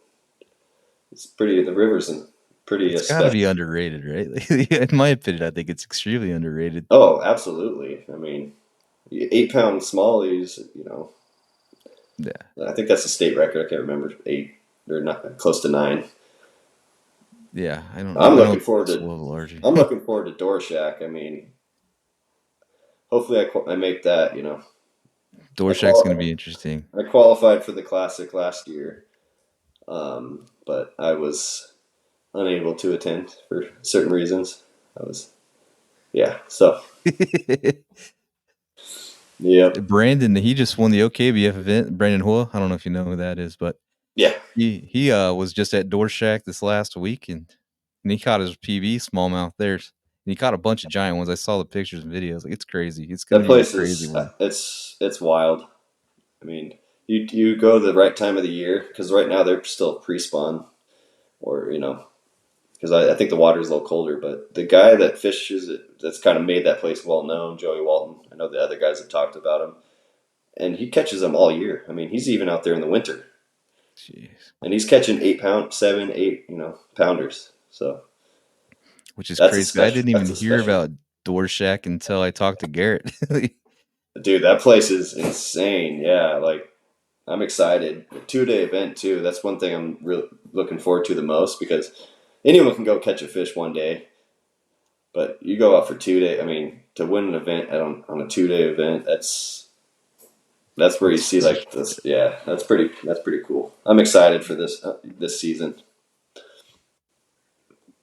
it's pretty. The river's in pretty it's got to special. be underrated, right? Like, in my opinion, I think it's extremely underrated. Oh, absolutely. I mean, 8-pound smallies. Yeah. I think that's a state record. I can't remember 8 or not close to 9. Yeah. I don't know. I'm I know looking it's forward it's a to. little larger. I'm looking forward to Door Shack. I mean, hopefully I make that. Door I Shack's gonna qual be interesting. I qualified for the classic last year, but I was unable to attend for certain reasons. I was, yeah. So, yep. Brandon, he just won the OKBF event. Brandon Hua, I don't know if you know who that is, but Yeah. he was just at Door Shack this last week, and he caught his PB smallmouth there. And he caught a bunch of giant ones. I saw the pictures and videos. Like, it's crazy. It's going That to be a place crazy is one. it's wild. I mean, you go the right time of the year because right now they're still pre-spawn, or because I think the water's a little colder. But the guy that fishes it, that's kind of made that place well known, Joey Walton. I know the other guys have talked about him, and he catches them all year. I mean, he's even out there in the winter, Jeez. and he's catching 8 pound, 7, 8, pounders. So Which is that's a crazy. I special. didn't even That's a hear special. about Door Shack until I talked to Garrett. Dude, that place is insane. Yeah, like I'm excited. A 2 day event too. That's one thing I'm really looking forward to the most because anyone can go catch a fish one day, but you go out for 2 days. I mean, to win an event on a 2 day event, that's where you That's see like this. Yeah, that's pretty cool. I'm excited for this season.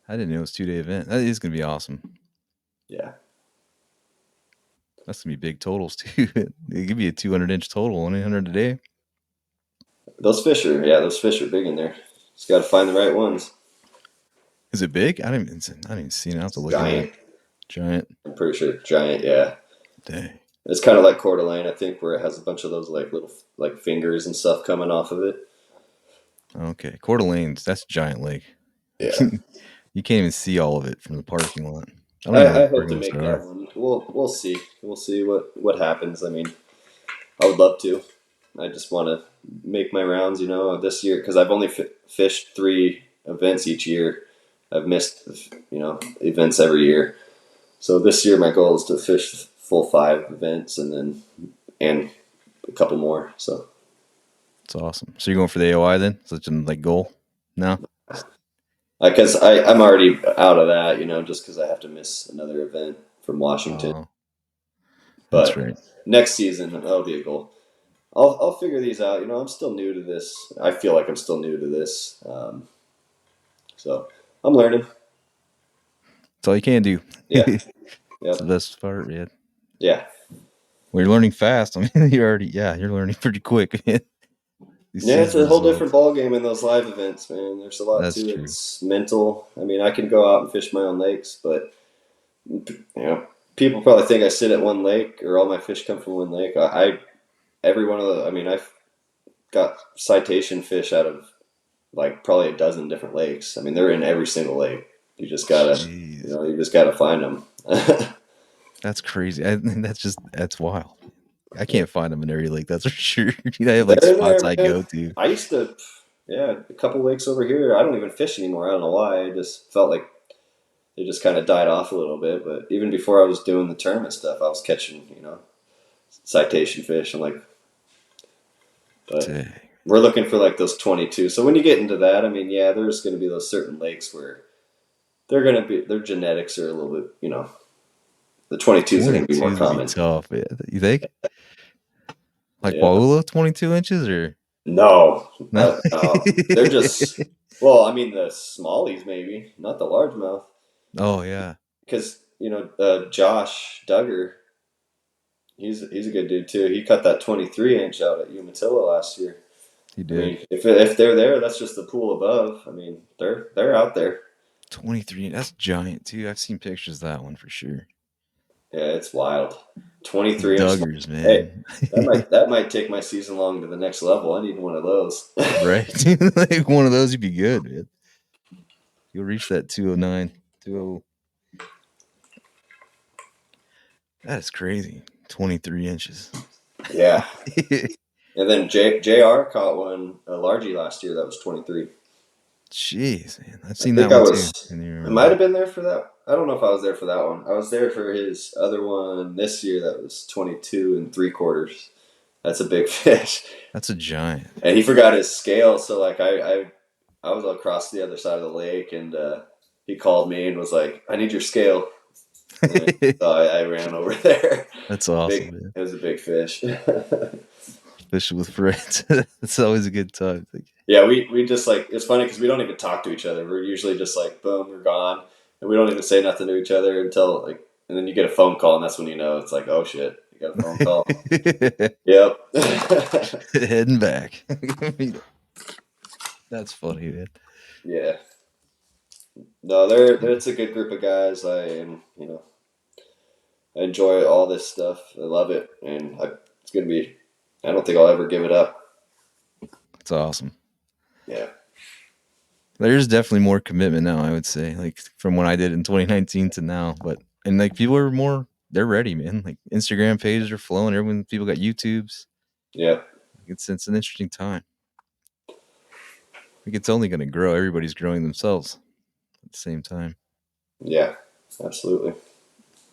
I didn't know it was a 2-day event. That is going to be awesome. Yeah, That's going to be big totals, too. They give you a 200-inch total, 100 a day. those fish are big in there. Just got to find the right ones. Is it big? I didn't even see it. I have to look into that. Giant. Giant. I'm pretty sure giant. Yeah. Dang. It's kind of like Coeur d'Alene, I think, where it has a bunch of those like little like fingers and stuff coming off of it. Okay. Coeur d'Alene's, that's a giant lake. Yeah. You can't even see all of it from the parking lot. I don't even know I what hope to parking lots make there that are. one. We'll see. We'll see what happens. I mean, I would love to. I just want to make my rounds. This year because I've only fished 3 events each year. I've missed events every year. So this year my goal is to fish full 5 events and a couple more. So It's awesome. So you're going for the AOI then? Such a like goal? No? because I'm already out of that. Just because I have to miss another event from Washington. Oh, that's But right. next season that'll be a goal. I'll figure these out. I'm still new to this. I feel like I'm still new to this. So I'm learning. That's all you can do. Yeah. It's the Yep. best part, man. Yeah. Well, you're learning fast. I mean, you're learning pretty quick, man. These Yeah, it's season a whole different results. ball game in those live events, man. There's a lot That's to it. true. It's mental. I mean, I can go out and fish my own lakes, but people probably think I sit at one lake or all my fish come from one lake. I every one of the. I mean, I've got citation fish out of like probably a dozen different lakes. I mean, they're in every single lake. You just gotta, Jeez. you just gotta find them. That's crazy. That's wild. I can't find them in every lake, that's for sure. I have like They're in spots there, I man. go to. I used to, yeah, a couple lakes over here. I don't even fish anymore. I don't know why. I just felt like they just kind of died off a little bit. But even before I was doing the tournament stuff, I was catching, citation fish. I'm like, but Dang. we're looking for like those 22. So when you get into that, I mean, yeah, there's going to be those certain lakes where their genetics are a little bit, the 22s are going to be more 22s would be common. tough. You think? Like Yeah. Waula, 22 inches or No, no? no, they're just. Well, I mean the smallies maybe, not the largemouth, Oh yeah, because Josh Duggar, he's a good dude too. He cut that 23-inch out at Umatilla last year. he I did. mean, if they're there, that's just the pool above. I mean, they're out there. 23. That's giant too. I've seen pictures of that one for sure. Yeah, it's wild. 23-inch. Duggars, Hey, man. that might take my season long to the next level. I need one of those. Right? Like one of those, you'd be good, man. You'll reach that 209. 20. That is crazy. 23 inches. Yeah. And then JR caught one, a largie last year that was 23. Jeez, man. I've I seen that think I one too. was. And you I remember might that. have been there for that. I don't know if I was there for that one. I was there for his other one this year that was 22 and 3/4. That's a big fish. That's a giant. And he forgot his scale, so like I was across the other side of the lake, and he called me and was like, "I need your scale." And so I ran over there. That's awesome, Big. man. It was a big fish. Fishing with friends. It's always a good time. Yeah, we just like it's funny because we don't even talk to each other. We're usually just like boom, we're gone, and we don't even say nothing to each other until like, and then you get a phone call, and that's when you know it's like, oh shit, you got a phone call. Yep. Heading back. That's funny, man. Yeah. No, they're it's a good group of guys. I enjoy all this stuff. I love it, and it's gonna be. I don't think I'll ever give it up. It's awesome. Yeah. There's definitely more commitment now, I would say, like from when I did in 2019 to now. But and like people are more, they're ready, man. Like Instagram pages are flowing. Everyone, people got YouTubes. Yeah. It's an interesting time. Like it's only going to grow. Everybody's growing themselves at the same time. Yeah. Absolutely.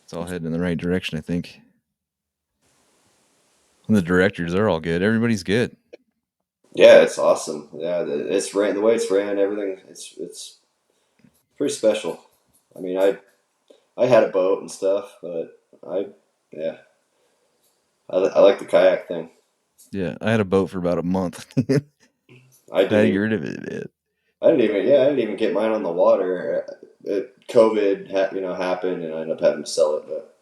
It's all heading in the right direction, I think. And the directors are all good. Everybody's good. Yeah, it's awesome. Yeah, it's ran the way it's ran. Everything. It's pretty special. I mean, I had a boat and stuff, but yeah, I like the kayak thing. Yeah, I had a boat for about a month. I I had didn't to get even, rid of it, man. I didn't even get mine on the water. COVID, happened, and I ended up having to sell it. But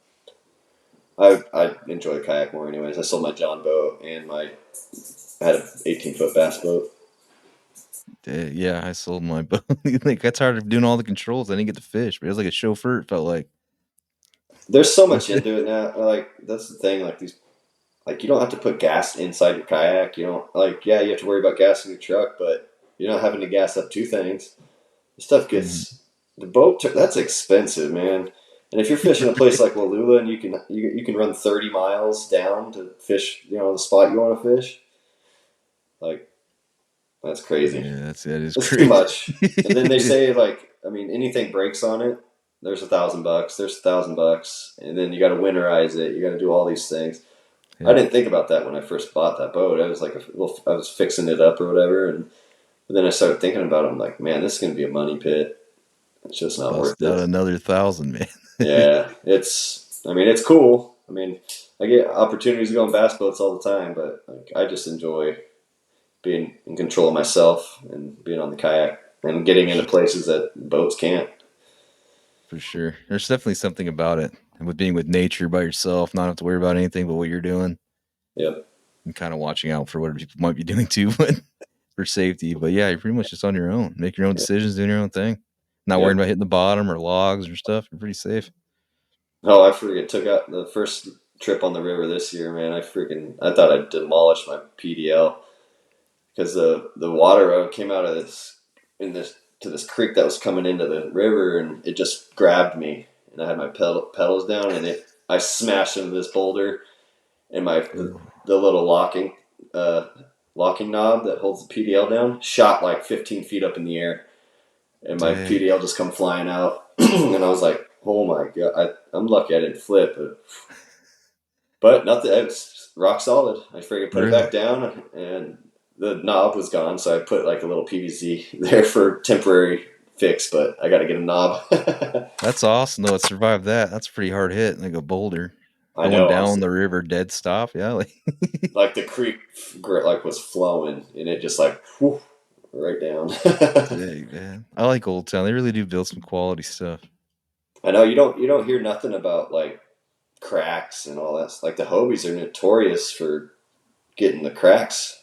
I enjoy kayak more, anyways. I sold my John boat and I had an 18-foot bass boat. Yeah, I sold my boat. Like got tired of doing all the controls. I didn't get to fish, but it was like a chauffeur. It felt like. There's so much into it now. Like that's the thing. Like these, like you don't have to put gas inside your kayak. You don't like, yeah, you have to worry about gas in your truck, but you're not having to gas up two things. The stuff Mhm. gets the boat. That's expensive, man. And if you're fishing a place like Wallula and you can run 30 miles down to fish, the spot you want to fish, like that's crazy. Yeah, that is It's too crazy. much. And then they say like, I mean, anything breaks on it, there's $1,000. There's $1,000, and then you got to winterize it. You got to do all these things. I Yeah, didn't think about that when I first bought that boat. I was like, I was fixing it up or whatever, and but then I started thinking about it. I'm like, man, this is going to be a money pit. It's just not worth bust out it. another 1,000, man. Yeah, I mean, it's cool. I mean, I get opportunities to go on bass boats all the time, but like, I just enjoy being in control of myself and being on the kayak and getting For into sure. places that boats can't. For sure. There's definitely something about it. And with being with nature by yourself, not have to worry about anything but what you're doing Yep. and kind of watching out for what people might be doing too, but for safety. But yeah, you're pretty much just on your own, making your own Yep. decisions, doing your own thing. Not worrying Yep. about hitting the bottom or logs or stuff. You're pretty safe. Oh, I freaking took out the first trip on the river this year, man. I thought I demolished my PDL because the water came out of this in this to this creek that was coming into the river, and it just grabbed me, and I had my pedals down, and I smashed into this boulder, and Ooh, the little uh, locking knob that holds the PDL down shot like 15 feet up in the air, and my dang. PDL just come flying out, and I was like, oh my god, I'm lucky I didn't flip, but nothing. It's rock solid. I freaking put it back Really? down, and the knob was gone. So I put like a little PVC there for temporary fix. But I got to get a knob. That's awesome though. It survived that. That's a pretty hard hit, like a boulder. I Going know. down the river dead stop. Yeah, like Like the creek, like was flowing, and it just like whew, right down. dang, man. I like Old Town. They really do build some quality stuff. I know you don't hear nothing about like cracks and all that. Like the Hobies are notorious for getting the cracks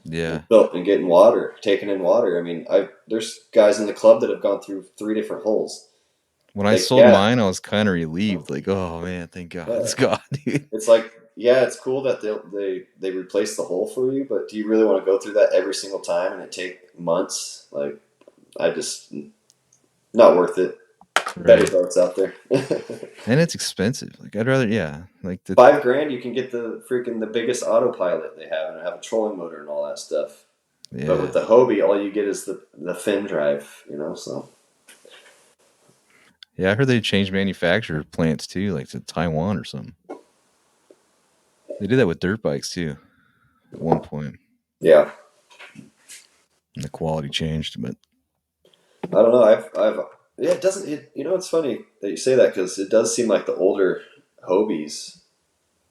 Yeah. and built and getting water, taking in water. I mean, I there's guys in the club that have gone through three different holes. When I Like, sold yeah, mine, I was kind of relieved. Like, oh man, thank God, yeah. it's gone, dude. It's like, yeah, it's cool that they replace the hole for you, but do you really want to go through that every single time and it take months? Like, I just not worth it. Better Right. boats out there. And it's expensive. Like, I'd rather, yeah, like the, 5 grand, you can get the biggest autopilot they have and have a trolling motor and all that stuff. But with yeah, the Hobie, all you get is the fin drive, So yeah. I heard they changed manufacturer plants too, like to Taiwan or something. They did that with dirt bikes too at one point, yeah, and the quality changed. But I don't know. I've yeah. It doesn't. It's funny that you say that because it does seem like the older Hobies,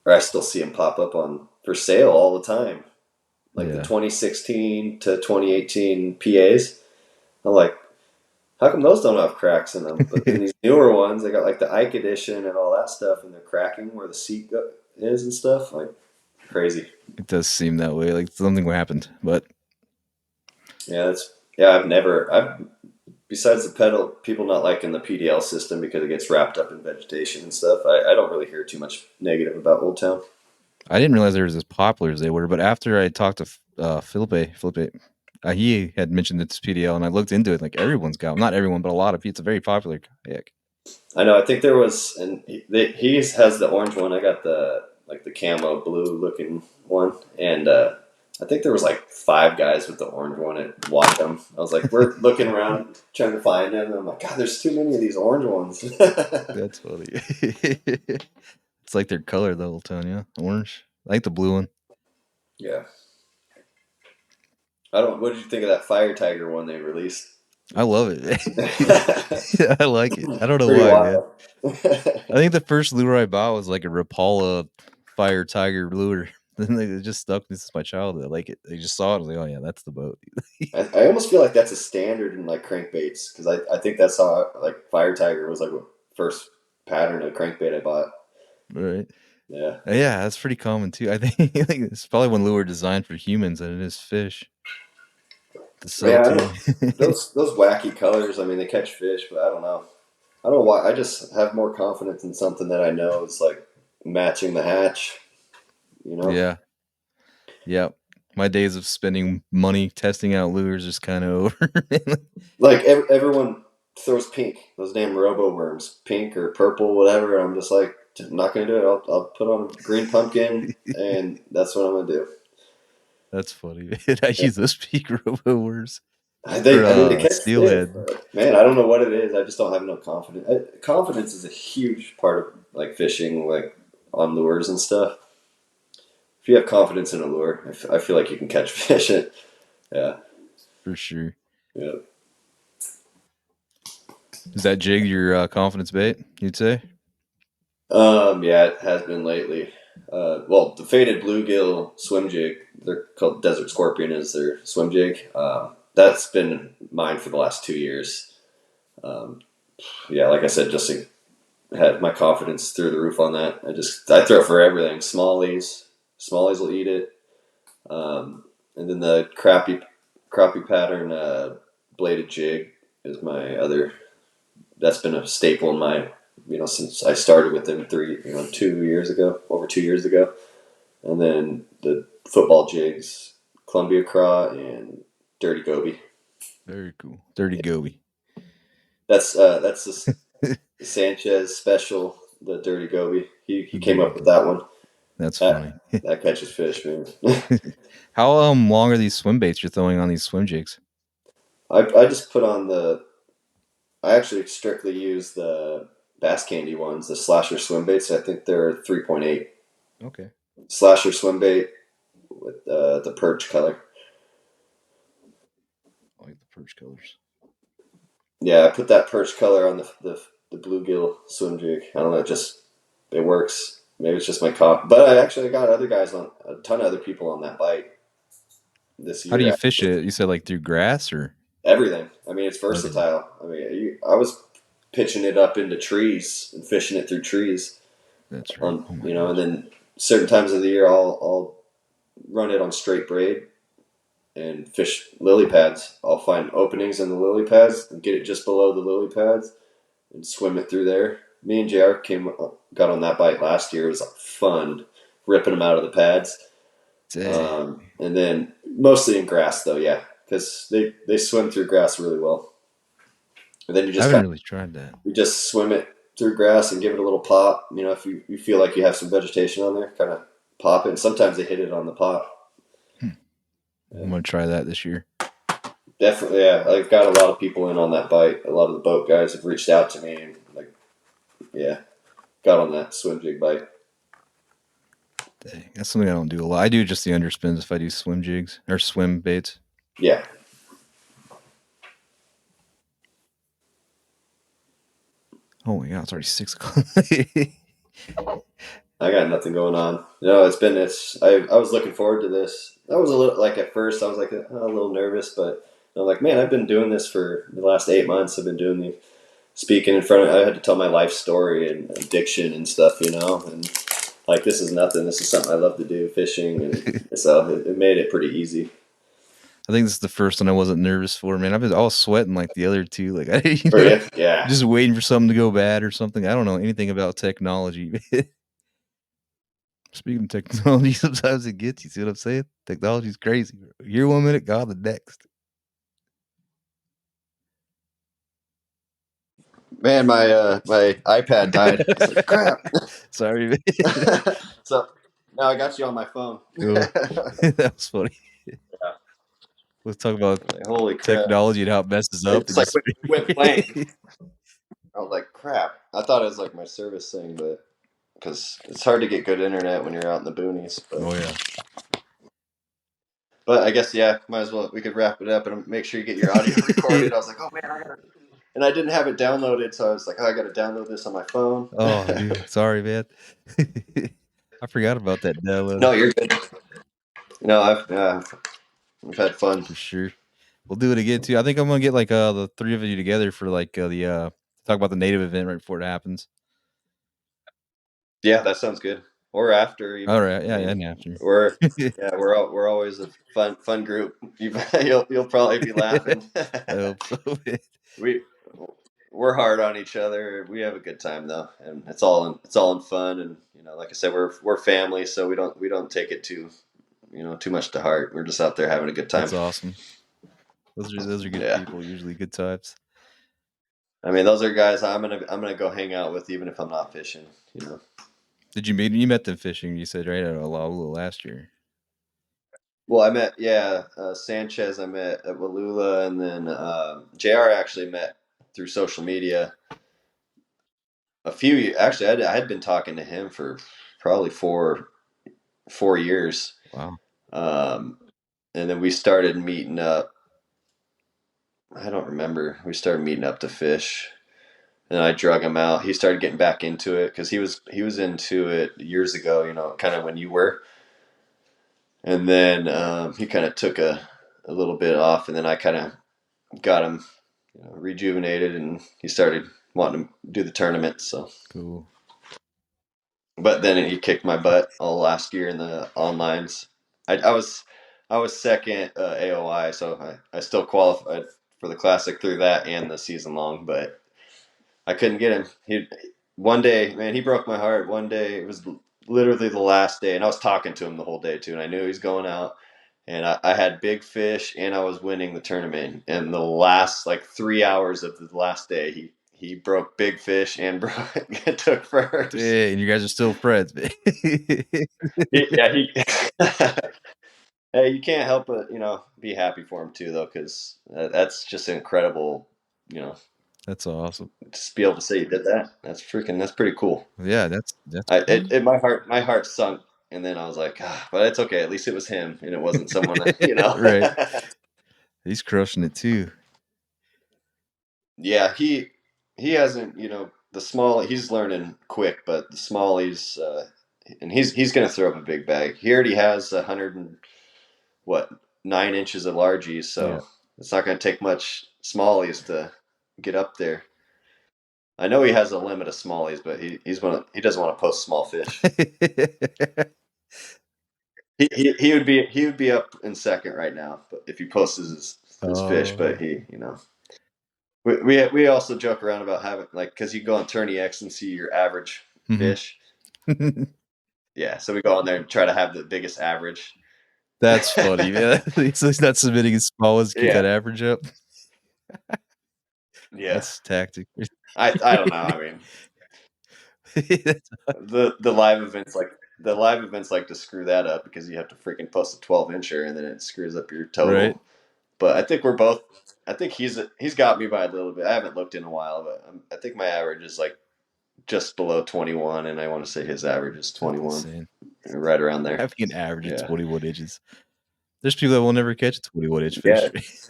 or I still see them pop up on for sale all the time. like the Yeah. 2016 to 2018 PAs. I'm like, how come those don't have cracks in them? But then these newer ones, they got like the Ike edition and all that stuff, and they're cracking where the is and stuff. Like crazy. It does seem that way, like something happened, but I've besides the pedal, people not liking the PDL system because it gets wrapped up in vegetation and stuff. I don't really hear too much negative about Old Town. I didn't realize they were as popular as they were. But after I talked to Felipe, he had mentioned it's PDL, and I looked into it. Like everyone's got, not everyone, but a lot of people. It's a very popular kayak. I know. I think there was, and he has the orange one. I got the like the camo blue looking one, and I think there was like 5 guys with the orange one at Whatcom. I was like, we're looking around trying to find them. And I'm like, God, there's too many of these orange ones. That's funny. It's like their color the whole time, yeah. Orange. I like the blue one. Yeah. I don't. What did you think of that Fire Tiger one they released? I love it. I like it. I don't know Pretty why, man. wild. I think the first lure I bought was like a Rapala Fire Tiger lure. Then it just stuck me since my childhood. I like it. I just saw it. I was like, oh yeah, that's the boat. I almost feel like that's a standard in like crankbaits because I think that's how like Fire Tiger was like the first pattern of crankbait I bought. Right. Yeah. Yeah, that's pretty common too. I think, I think it's probably one lure designed for humans and it is fish to sell Yeah, to. those wacky colors. I mean, they catch fish, but I don't know. I don't know why. I just have more confidence in something that I know is like matching the hatch. You know, Yeah. Yep. My days of spending money testing out lures is kind of over. like everyone throws pink. Those damn robo worms, pink or purple, whatever. I'm just like, I'm not gonna do it. I'll put on a green pumpkin, and that's what I'm gonna do. That's funny, man. I use those peak robo words or I mean, they catch fish, steelhead. but man, I don't know what it is. I just don't have enough confidence. Confidence is a huge part of like fishing, like on lures and stuff. If you have confidence in a lure, I feel like you can catch fish. Yeah, For sure. yeah. Is that jig your confidence bait, you'd say? Yeah, it has been lately. Well, the faded bluegill swim jig, they're called Desert Scorpion, is their swim jig. That's been mine for the last 2 years. Um, yeah, like I said, just to had my confidence through the roof on that. I throw it for everything. Smallies will eat it. And then the crappie pattern bladed jig is my other. That's been a staple in my since I started with them 2 years ago, over 2 years ago. And then the football jigs, Columbia Craw and Dirty Goby. Very cool. Dirty Goby. That's the Sanchez special, the Dirty Goby. He The came Dirty up with Goby. that one. That's funny. That catches fish, man. How long are these swim baits you're throwing on these swim jigs? I just put on the. I actually strictly use the Bass Candy ones, the Slasher swim baits. I think they're 3.8 Okay. Slasher swim bait with the perch color. I like the perch colors. Yeah, I put that perch color on the bluegill swim jig. I don't know, it works. Maybe it's just my cop, but I actually got other guys on a ton of other people on that bite this How do you year. fish it? You said like through grass or Everything. I mean, it's everything? versatile. I mean, I was pitching it up into trees and fishing it through trees That's right. on Oh my and gosh. then certain times of the year I'll run it on straight braid and fish lily pads. I'll find openings in the lily pads and get it just below the lily pads and swim it through there. Me and JR got on that bite last year. It was fun ripping them out of the pads. Dang. And then mostly in grass though, yeah, because they swim through grass really well. And then I haven't really tried that. you just swim it through grass and give it a little pop. You know, if you feel like you have some vegetation on there, kind of pop it. And sometimes they hit it on the pop. Hmm. Yeah. I'm gonna try that this year. Definitely, yeah. I've got a lot of people in on that bite. A lot of the boat guys have reached out to me and like, yeah, got on that swim jig bite. Dang. That's something I don't do a lot. I do just the underspins if I do swim jigs or swim baits. Yeah, Oh my god, it's already 6 o'clock. I got nothing going on. No, I was looking forward to this. I was a little like at first I was like a little nervous, but I'm like, man, I've been doing this for the last 8 months. I've been doing the speaking in front of. I had to tell my life story and addiction and stuff, and like this is nothing. This is something I love to do, fishing, and so it made it pretty easy. I think this is the first one I wasn't nervous for, man. I was sweating like the other two, like I, For you, yeah. just waiting for something to go bad or something. I don't know anything about technology. Speaking of technology, sometimes it gets you. See what I'm saying? Technology's crazy. Here 1 minute, gone the next. Man, my iPad died. I was like, crap. Sorry, man. So now I got you on my phone. Cool. That was funny. Let's talk about Like, holy crap! technology and how it messes It up just and like just went blank. I was like, crap. I thought it was like my service thing, but because it's hard to get good internet when you're out in the boonies. Oh yeah. But I guess yeah, might as well. We could wrap it up and make sure you get your audio recorded. I was like, oh man, and I didn't have it downloaded, so I was like, oh, I got to download this on my phone. Oh, dude, sorry, man. I forgot about that download No, you're good. No, I've had fun. for sure. We'll do it again too. I think I'm gonna get like the three of you together for like the talk about the native event right before it happens. Yeah, that sounds good. Or after All even. right, I yeah, mean, and after. we're always a fun group. You'll probably be laughing. I hope so. we we're hard on each other. We have a good time though, and it's all in fun. And like I said, we're family, so we don't take it too much to heart. We're just out there having a good time. That's awesome. Those are good Yeah, people. Usually good times. I mean, those are guys I'm gonna go hang out with even if I'm not fishing. Did you met them fishing? You said right at Alaula last year. Well, I met Sanchez. I met at Walula, and then Jr. actually met through social media. Actually, I had been talking to him for probably 4 years. Wow. Um, and then we started meeting up. I don't remember. We started meeting up to fish, and I drug him out. He started getting back into it because he was into it years ago. Kind of when you were, and then he kind of took a little bit off, and then I kind of got him rejuvenated, and he started wanting to do the tournament. So, Cool. but then he kicked my butt all last year in the onlines. I was second AOI, so I still qualified for the classic through that and the season long, but I couldn't get him. He one day, man, he broke my heart. One day, it was literally the last day, and I was talking to him the whole day too, and I knew he was going out. And I had big fish, and I was winning the tournament. And the last like 3 hours of the last day, he broke big fish and took first. Yeah, and you guys are still friends, man. Yeah, he. Hey, you can't help but be happy for him too, though, because that's just incredible. You know, That's awesome. just be able to say you did that. That's pretty cool. Yeah, that's I cool. my heart sunk, and then I was like, but it's okay. At least it was him, and it wasn't someone. Right. He's crushing it too. Yeah, he hasn't. The small he's learning quick, but the smallies, and he's going to throw up a big bag. He already has 9 inches of largies, Yeah. so it's not going to take much smallies to get up there. I know he has a limit of smallies, but he doesn't want to post small fish. He would be up in second right now, but if he posts his fish, Oh, but we also joke around about having like because you go on Tourney X and see your average mhm. fish. Yeah, so we go on there and try to have the biggest average. That's funny, man. He's not submitting as small as keep Yeah, that average up. yeah. That's tactic. I don't know. I mean, That's the live events like to screw that up because you have to freaking post a 12 incher and then it screws up your right. total. But I think we're both. I think he's got me by a little bit. I haven't looked in a while, but I think my average is like just below 21, and I want to say his average is That's 21, insane. right around there. Having an average of Yeah, 21 inches. There's people that will never catch a 21-inch yeah. fish.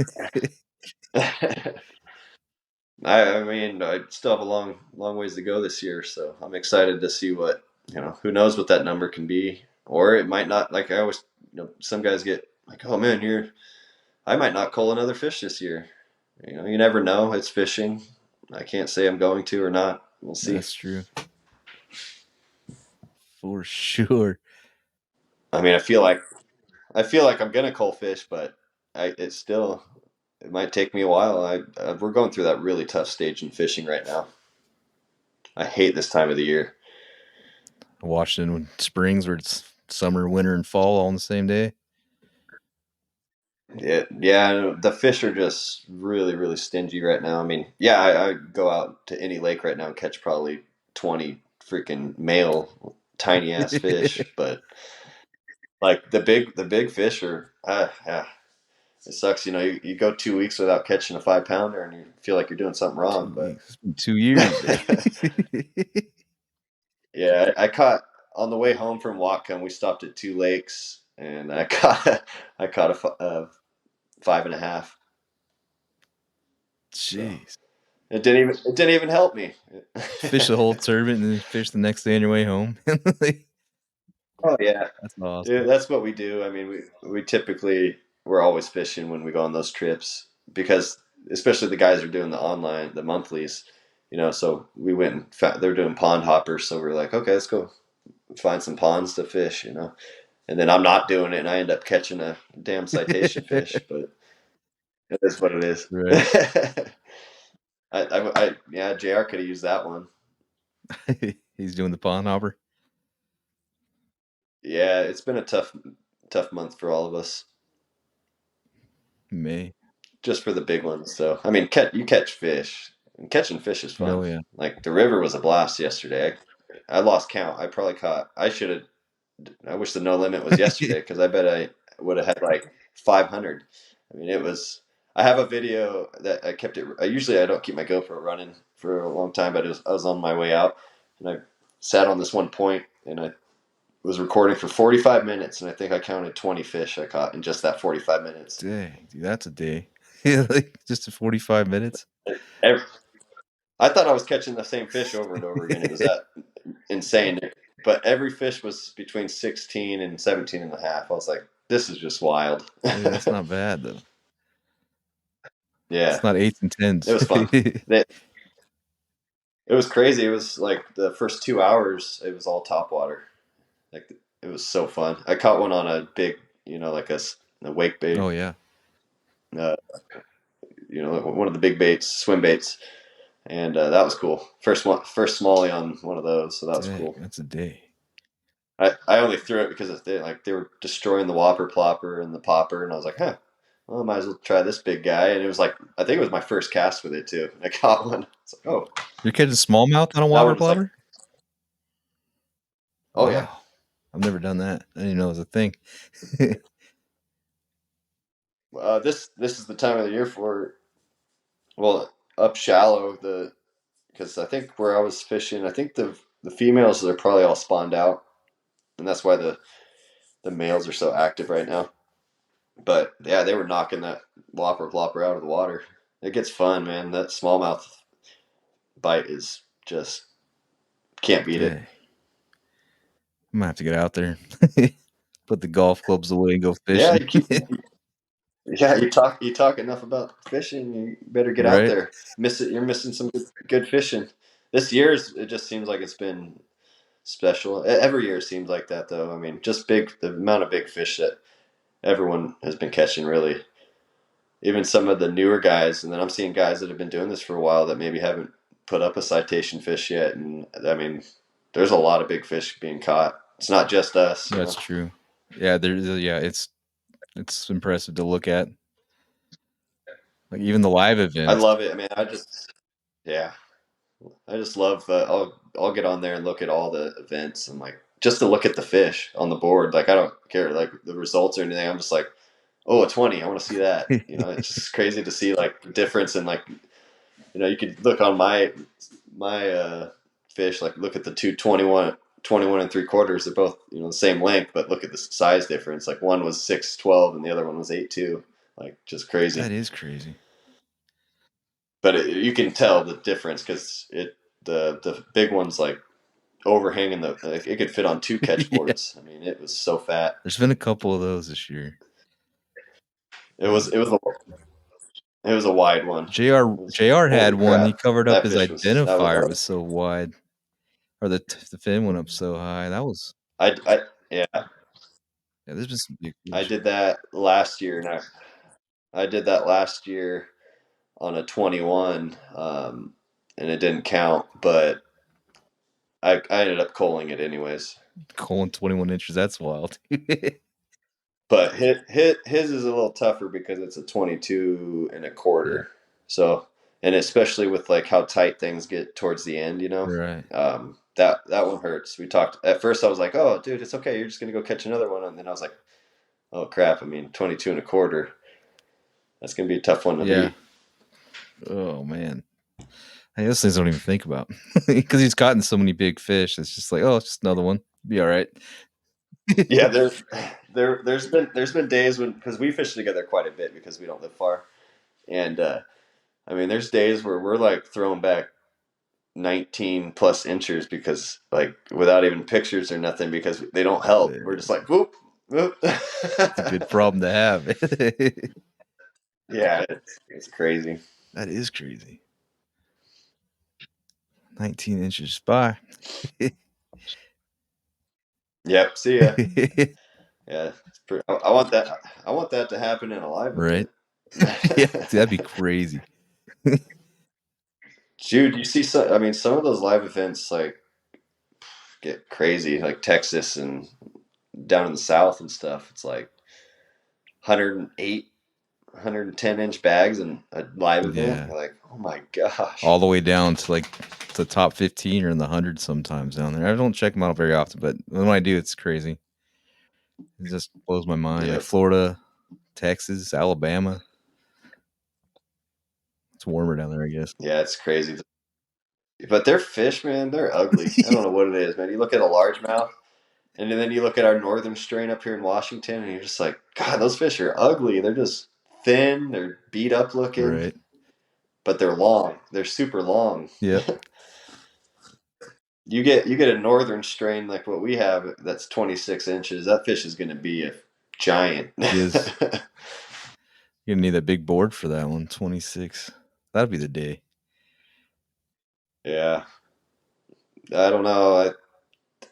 I mean, I still have a long ways to go this year, so I'm excited to see what who knows what that number can be, or it might not. Like I always, some guys get like, oh man, I might not cull another fish this year. You never know. It's fishing. I can't say I'm going to or not. We'll see. That's true. For sure. I mean, I feel like I'm gonna cull fish, but it might take me a while. We're going through that really tough stage in fishing right now. I hate this time of the year. Washington Springs, where it's summer, winter, and fall all on the same day. Yeah, the fish are just really, really stingy right now. I mean, yeah, I go out to any lake right now and catch probably 20 freaking male tiny ass fish, but like the big fish are, yeah, it sucks. You go 2 weeks without catching a 5 pounder and you feel like you're doing something wrong, 2 weeks. It's been 2 years, dang. yeah, I caught on the way home from Whatcom. We stopped at two lakes, and I caught a 5.5. So Jeez. it didn't even help me. Fish the whole tournament and then fish the next day on your way home. Oh yeah, That's yeah, awesome. that's what we do. I mean, we typically we're always fishing when we go on those trips because especially the guys are doing the monthlies. So we went and they're doing pond hoppers, so we're like, okay, let's go find some ponds to fish. And then I'm not doing it, and I end up catching a damn citation fish. But it is what it is. Right. Yeah, Jr. could have used that one. He's doing the pond hopper. Yeah, it's been a tough month for all of us, May. just for the big ones. So I mean, you catch fish, and catching fish is Oh fun. yeah. Like the river was a blast yesterday. I lost count. I probably caught. I should have. I wish the no limit was yesterday because I bet I would have had like 500. I mean, it was. I have a video that I kept it. Usually I don't keep my GoPro running for a long time, but I was on my way out and I sat on this one point and I was recording for 45 minutes and I think I counted 20 fish I caught in just that 45 minutes. Dang, dude, that's a day. Yeah, like just 45 minutes. Every, I thought I was catching the same fish over and over again. It was that insane. But every fish was between 16 and 17 and a half. I was like, this is just wild. Hey, that's not bad though. Yeah, It's not eights and it tens. was fun. It was crazy. It was like the first 2 hours, it was all top water. Like it was so fun. I caught one on a big, like a wake bait, Oh yeah. uh, one of the big baits, swim baits, and that was cool. First smallie on one of those, so that was Dang, cool. that's a day. I only threw it because they were destroying the whopper plopper and the popper, and I was like, huh, well, I might as well try this big guy. And it was like I think it was my first cast with it too. And I caught one. It's like, oh, You're catching smallmouth on a that whopper one was like, plopper? oh yeah. Wow. I've never done that. I didn't even know it was a thing. This is the time of the year for well up shallow because I think where I was fishing, I think the females are probably all spawned out, and that's why the males are so active right now. But yeah, they were knocking that whopper plopper out of the water. It gets fun, man. That smallmouth bite is just can't beat it. Dang. I'm gonna have to get out there. Put the golf clubs away and go Yeah, fishing. yeah. You talk enough about fishing. You better get out Right? there. You're missing some good fishing. This year's it just seems like it's been special. Every year it seems like that though. I mean, just the amount of big fish that everyone has been catching. Really, even some of the newer guys, and then I'm seeing guys that have been doing this for a while that maybe haven't put up a citation fish yet. And I mean, there's a lot of big fish being caught. It's not just us. That's true. Yeah, it's impressive to look at. Like even the live I events. love it. I mean, yeah, I just love. I'll get on there and look at all the events and like just to look at the fish on the board. Like I don't care like the results or anything. I'm just like, oh, a 20. I want to see that. It's just crazy to see like the difference in like you could look on my fish. Like look at the two 21 and 3/4. They're both the same length, but look at the size difference. Like one was 6'12" and the other one was 8'2". Like just crazy. That is crazy. But you can tell the difference because the big ones like overhanging the. Like, it could fit on 2 catch Yeah. boards. I mean, it was so fat. There's been a couple of those this year. It was a wide one. JR It was JR holy had one. He crap. covered up That his fish was that was identifier. It was that so wide, or the fin went up so high. That was I yeah. yeah. There's been some big I fish. did that last year, and I did that last year on a 21, and it didn't count, but I ended up culling it anyways. Colin 21 inches. That's wild. But his is a little tougher because it's a 22 and a Yeah. quarter. So, and especially with like how tight things get towards the end, Right. that one hurts. We talked at first. I was like, "Oh, dude, it's okay. You're just gonna go catch another one." And then I was like, "Oh crap! I mean, 22 and a quarter. That's gonna be a tough one to Yeah. beat." Oh man. Hey, those things I don't even think about because he's gotten so many big fish. It's just like, oh, it's just another one. Be all right. Yeah, there's been days when because we fish together quite a bit because we don't live far, and I mean, there's days where we're like throwing back 19 plus inches because like without even pictures or nothing because they don't help. We're just Man, like whoop whoop. it's a good problem to have. Yeah, it's crazy. That is crazy. 19 inches. Bye. Yep. See ya. Yeah, I want that. I want that to happen in a live Right? event. Yeah, that'd be crazy. Dude, you see some. I mean, some of those live events like get crazy, like Texas and down in the South and stuff. It's like 108, 110-inch bags in a live event. Yeah. You're like, oh my gosh. All the way down to like the top 15 or in the hundreds sometimes down there. I don't check them out very often, but when I do, it's crazy. It just blows my mind. Like Yep. Florida, Texas, Alabama. It's warmer down there, I guess. Yeah, it's crazy. But they're fish, man. They're ugly. I don't know what it is, man. You look at a largemouth, and then you look at our northern strain up here in Washington, and you're just like, God, those fish are ugly. They're just thin. They're beat up looking, Right. but they're long. They're super long. Yep. You get a northern strain like what we have that's 26 inches. That fish is going to be a giant. He is. You're gonna need that big board for that one. 26. That'd be the day. Yeah, I don't know.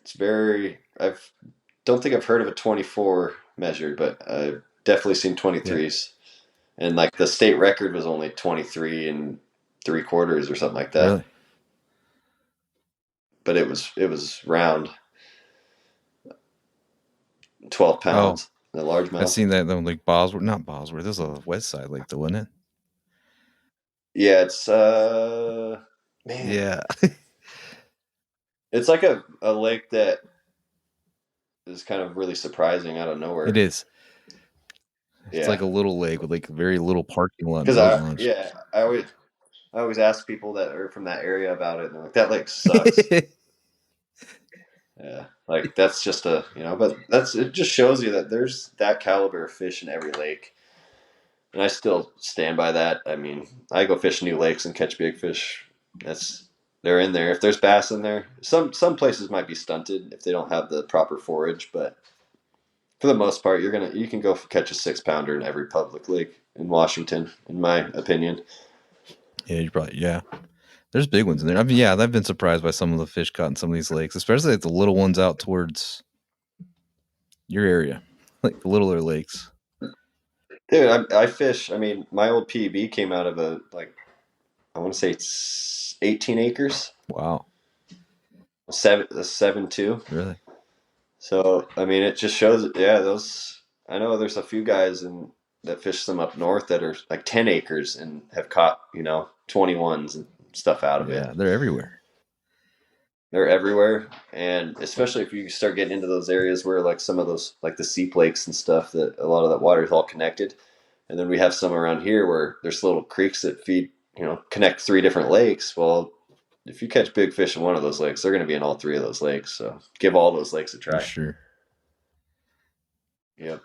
It's very. I don't think I've heard of a 24 measured, but I've definitely seen Yeah. 23s. And like the state record was only 23 and 3/4 or something like that. Really? But it was round, 12 Oh, pounds, the I've largemouth. seen that though, like Bosworth, not Bosworth. There's a west side lake though, wasn't it? Yeah, it's man, Yeah. it's like a lake that is kind of really surprising out of It nowhere. is. It's Yeah, like a little lake with like very little parking lot, because not much. I always ask people that are from that area about it, and they're like, "That lake sucks." Yeah, like that's just but it just shows you that there's that caliber of fish in every lake, and I still stand by that. I mean, I go fish new lakes and catch big fish. That's they're in there. If there's bass in there, some places might be stunted if they don't have the proper forage, but for the most part, you can go catch a 6 pounder in every public lake in Washington, in my opinion. Yeah, you probably yeah. There's big ones in there. I mean, yeah, I've been surprised by some of the fish caught in some of these lakes, especially like the little ones out towards your area, like the littler lakes. Dude, I fish. I mean, my old PB came out of a like I want to say it's 18 acres, Wow, a 7.2. really? So I mean, it just shows. Yeah, those. I know there's a few guys that fish them up north that are like 10 acres and have caught 21s and stuff out of it. Yeah, they're everywhere. They're everywhere, and especially if you start getting into those areas where like some of those like the seep lakes and stuff that a lot of that water is all connected, and then we have some around here where there's little creeks that feed connect 3 different lakes. Well, if you catch big fish in one of those lakes, they're going to be in all 3 of those lakes. So give all those lakes a For try. sure. Yep.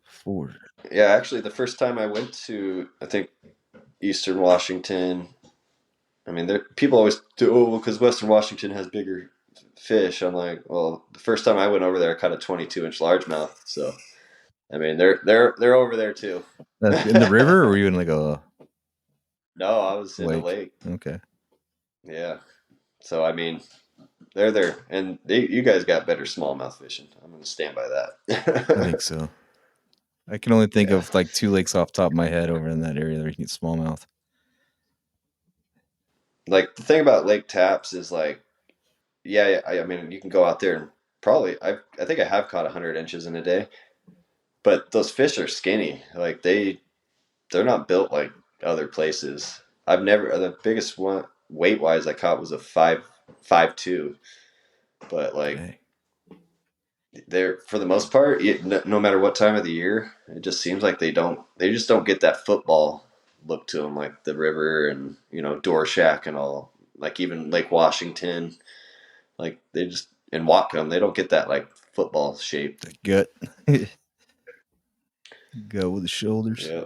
For Yeah, actually, the first time I went to, I think, Eastern Washington, I mean, people always do, oh, because Western Washington has bigger fish. I'm like, well, the first time I went over there, I caught a 22-inch largemouth. So I mean, they're over there too. In the river, or were you in like a No, I was in the lake? lake. Okay, Yeah. So I mean, they're there, and you guys got better smallmouth fishing. I'm gonna stand by I that. think so. I can only think Yeah. of like 2 lakes off the top of my head over in that area where you can get smallmouth. Like the thing about lake taps is like, yeah, I mean, you can go out there and probably I think I have caught 100 inches in a day, but those fish are skinny. Like they're not built like other places. I've never the biggest one weight wise I caught was a 5.2, but like Dang, they're for the most part, no matter what time of the year, it just seems like they just don't get that football look to them like the river and Door Shack and all, like even Lake Washington, like they just in Whatcom they don't get that like football shape. the gut, gut with the shoulders. Yeah.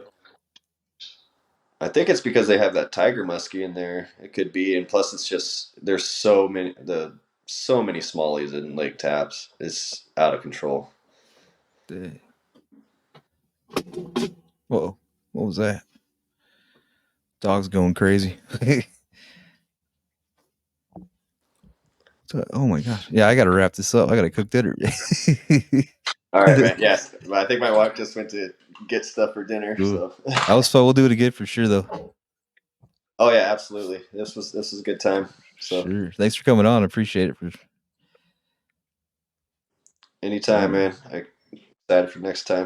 I think it's because they have that tiger muskie in there. It could be, and plus it's just there's so many smallies in Lake Taps. It's out of control. Dang. Whoa, what was that? Dog's going crazy. Oh my gosh. Yeah, I got to wrap this up. I got to cook dinner. All right, man. Yes, I think my wife just went to get stuff for dinner. Cool. So, That was fun. We'll do it again for sure, though. oh yeah, absolutely. This was a good time. So, Sure. Thanks for coming on. I appreciate it. anytime, Alrighty. man. I excited for next time.